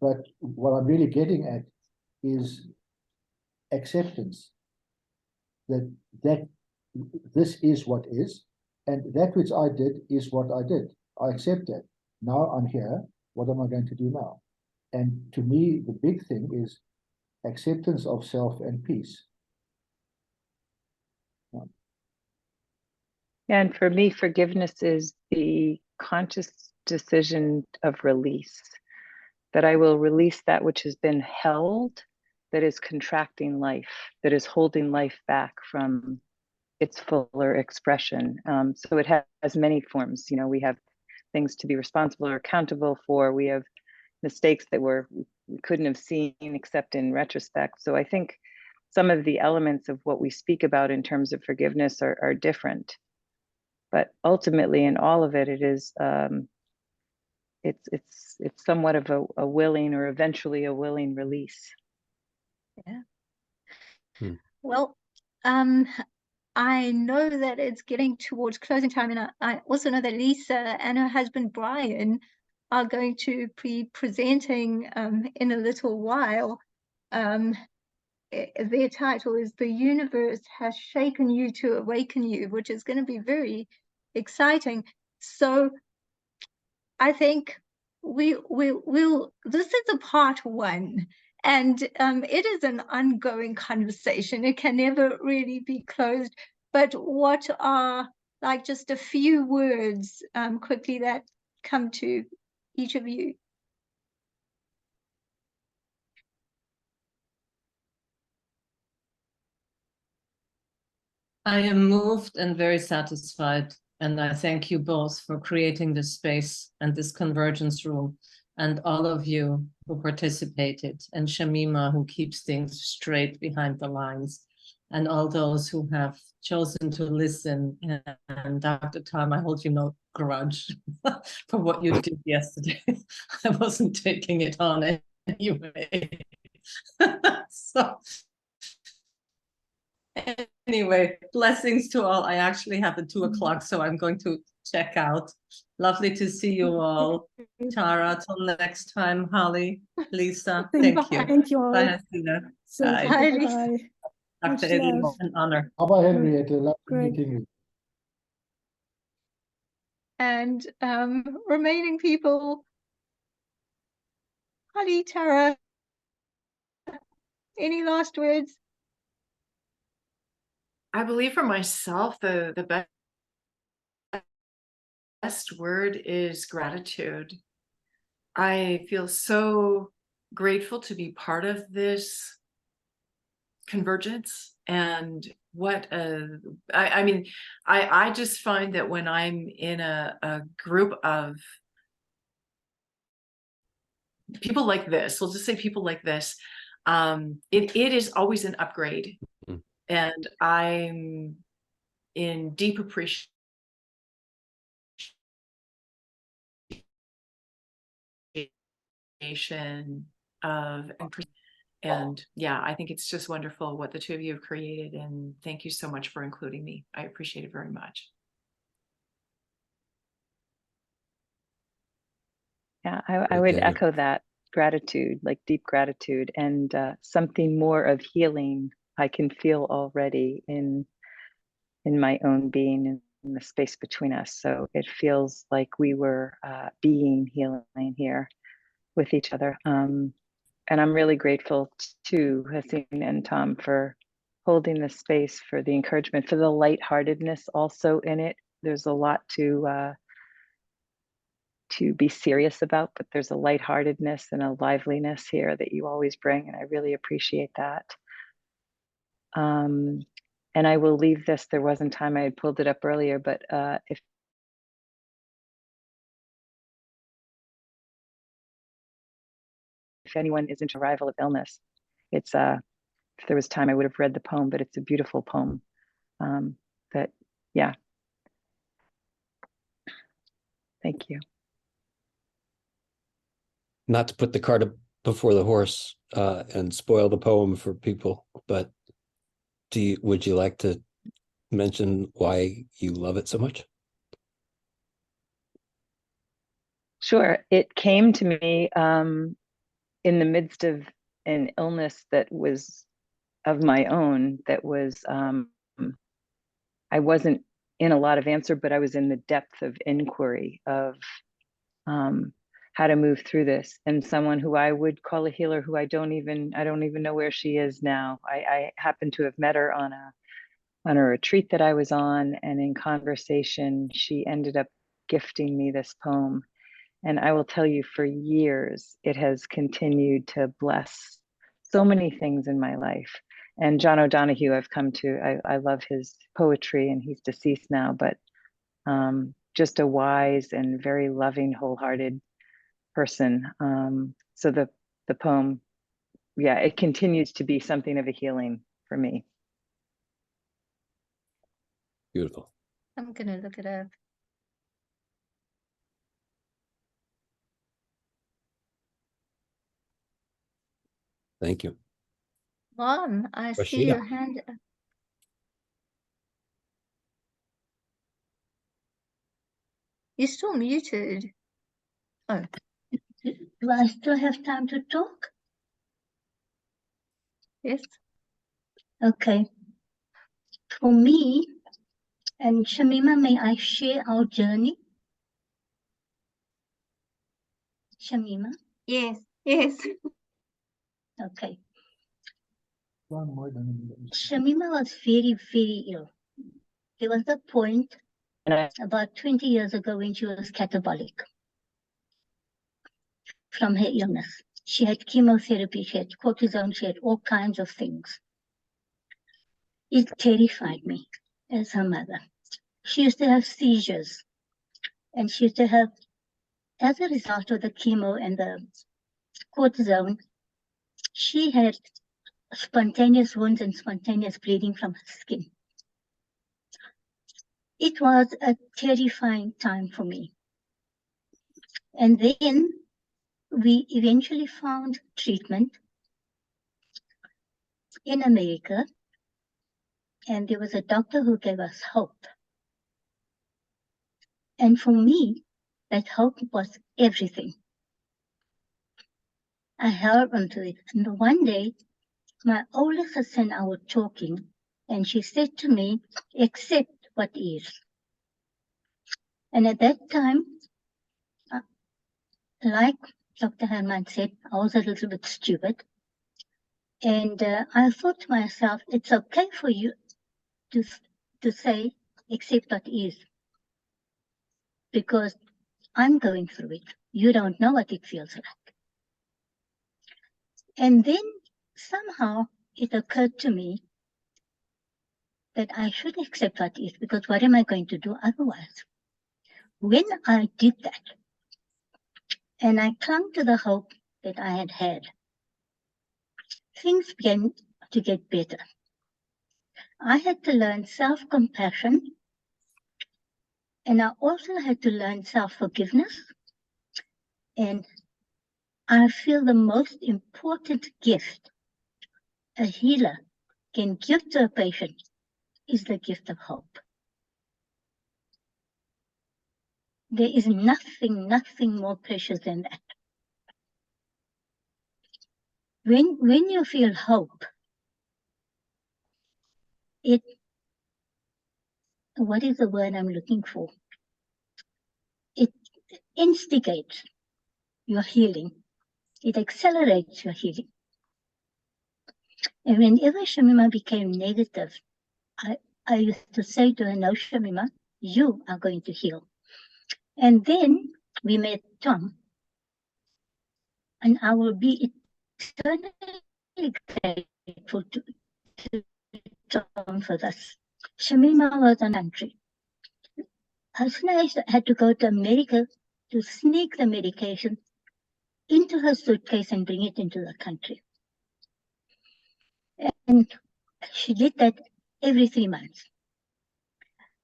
But what I'm really getting at is acceptance. That this is what is, and that which I did is what I did. I accept that. Now I'm here. What am I going to do now? And to me, the big thing is acceptance of self and peace. And for me, forgiveness is the conscious decision of release, that I will release that which has been held, that is contracting life, that is holding life back from its fuller expression. So it has many forms. You know, we have things to be responsible or accountable for. We have mistakes that we couldn't have seen except in retrospect. So I think some of the elements of what we speak about in terms of forgiveness are different. But ultimately, in all of it, it is it's somewhat of a willing or eventually a willing release. Yeah. Well, I know that it's getting towards closing time, and I also know that Lisa and her husband Brian are going to be presenting in a little while. Their title is "The Universe Has Shaken You to Awaken You," which is going to be very exciting. So I think we'll this is a part one, and it is an ongoing conversation. It can never really be closed. But what are like just a few words quickly that come to each of you? I am moved and very satisfied, and I thank you both for creating this space and this convergence room, and all of you who participated, and Shamima, who keeps things straight behind the lines, and all those who have chosen to listen. And Dr. Tom, I hold you no grudge for what you did yesterday. I wasn't taking it on anyway. So anyway, blessings to all. I actually have the 2 o'clock, so I'm going to check out. Lovely to see you all. Tara, till next time. Holly, Lisa, thank you. Thank you all. Bye, Haseena. So, Bye. Bye, bye. Lisa. Dr. Much Edlin, love. an honor. How about Henriette? Lovely Great. meeting you. And remaining people, Holly, Tara, any last words? I believe for myself, the best word is gratitude. I feel so grateful to be part of this convergence, and I mean, I just find that when I'm in a group of people like this, we'll just say people like this, it is always an upgrade. Mhm. And I'm in deep appreciation of, and yeah, I think it's just wonderful what the 2 of you have created, and thank you so much for including me. I appreciate it very much. Yeah, I would echo that gratitude, like deep gratitude, and something more of healing I can feel already in my own being, in the space between us. So it feels like we were being healing here with each other. And I'm really grateful to Haseena and Tom for holding this space, for the encouragement, for the lightheartedness also in it. There's a lot to be serious about, but there's a lightheartedness and a liveliness here that you always bring, and I really appreciate that. And I will leave this. There wasn't time, I had pulled it up earlier, but if anyone is into arrival of illness, it's if there was time, I would have read the poem, but it's a beautiful poem. That, yeah. Thank you. not to put the cart before the horse and spoil the poem for people, but would you like to mention why you love it so much? Sure. It came to me in the midst of an illness that was of my own, that was, I wasn't in a lot of answer, but I was in the depth of inquiry of how to move through this. And someone who I would call a healer, who I don't even know where she is now. I happened to have met her on a retreat that I was on, and in conversation, she ended up gifting me this poem. And I will tell you, for years, it has continued to bless so many things in my life. And John O'Donohue, I've come to, I love his poetry, and he's deceased now, but just a wise and very loving, wholehearted person. So the poem, yeah, it continues to be something of a healing for me. Beautiful. I'm gonna look it up. Thank you. Mom, I see Rashida. your hand up. You're still muted. Oh. Do I still have time to talk? Yes. Okay. For me, and Shamima, may I share our journey? Shamima? Yes. Yes. Okay. One more than Shamima was very, very ill. There was a point about 20 years ago when she was catabolic from her illness. She had chemotherapy, she had cortisone, she had all kinds of things. It terrified me as her mother. She used to have seizures, and she used to have, as a result of the chemo and the cortisone, she had spontaneous wounds and spontaneous bleeding from her skin. It was a terrifying time for me. And then we eventually found treatment in America, and there was a doctor who gave us hope. And for me, that hope was everything. I held onto it. And one day, my older sister and I were talking, and she said to me, accept what is. And at that time, like Dr. Herman said, I was a little bit stupid. And I thought to myself, it's okay for you to say, accept what is. Because I'm going through it. You don't know what it feels like. And then somehow it occurred to me that I should accept what is, because what am I going to do otherwise? When I did that, and I clung to the hope that I had had, things began to get better. I had to learn self-compassion, and I also had to learn self-forgiveness. And I feel the most important gift a healer can give to a patient is the gift of hope. There is nothing more precious than that. When you feel hope, what is the word I'm looking for? It instigates your healing. It accelerates your healing. And whenever Shamima became negative, I used to say to her, no, Shamima, you are going to heal. And then we met Tom. And I will be eternally grateful to Tom for this. Shamima was a country. Haseena had to go to America to sneak the medication into her suitcase and bring it into the country. And she did that every 3 months.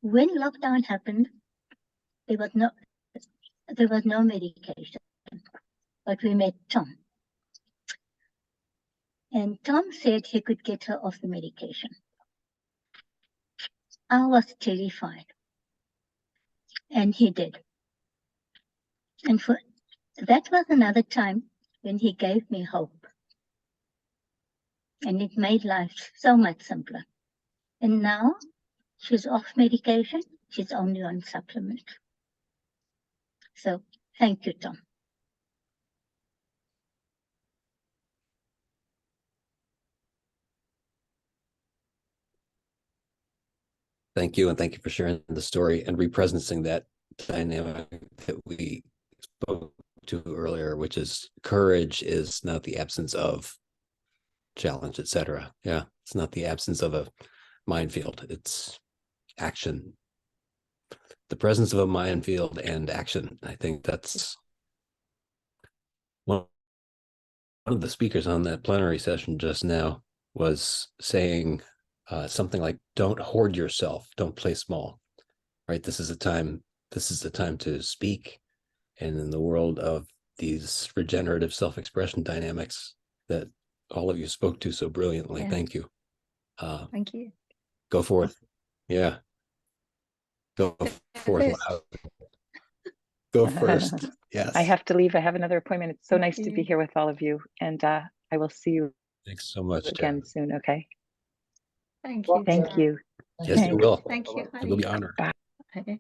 When lockdown happened, there was no medication. but we met Tom. And Tom said he could get her off the medication. I was terrified. And he did. And that was another time when he gave me hope. And it made life so much simpler. And now she's off medication. She's only on supplement. So thank you, Tom. Thank you, and thank you for sharing the story and representing that dynamic that we spoke to earlier, which is courage is not the absence of challenge, etc. Yeah, it's not the absence of a minefield, it's action. The presence of a minefield and action. I think that's one of the speakers on that plenary session just now was saying something like, don't hoard yourself, don't play small, right? This is the time to speak. And in the world of these regenerative self-expression dynamics that all of you spoke to so brilliantly, thank you. Thank you. Go forth. Yeah. Go forth First. loud. Go first. Yes. I have to leave. I have another appointment. It's so Thank nice to be you. here with all of you. And I will see you Thanks so much, again Jen. soon. Okay. Thank you. Thank you. Yes, you Thanks. will. Thank you. I will be honored. Bye.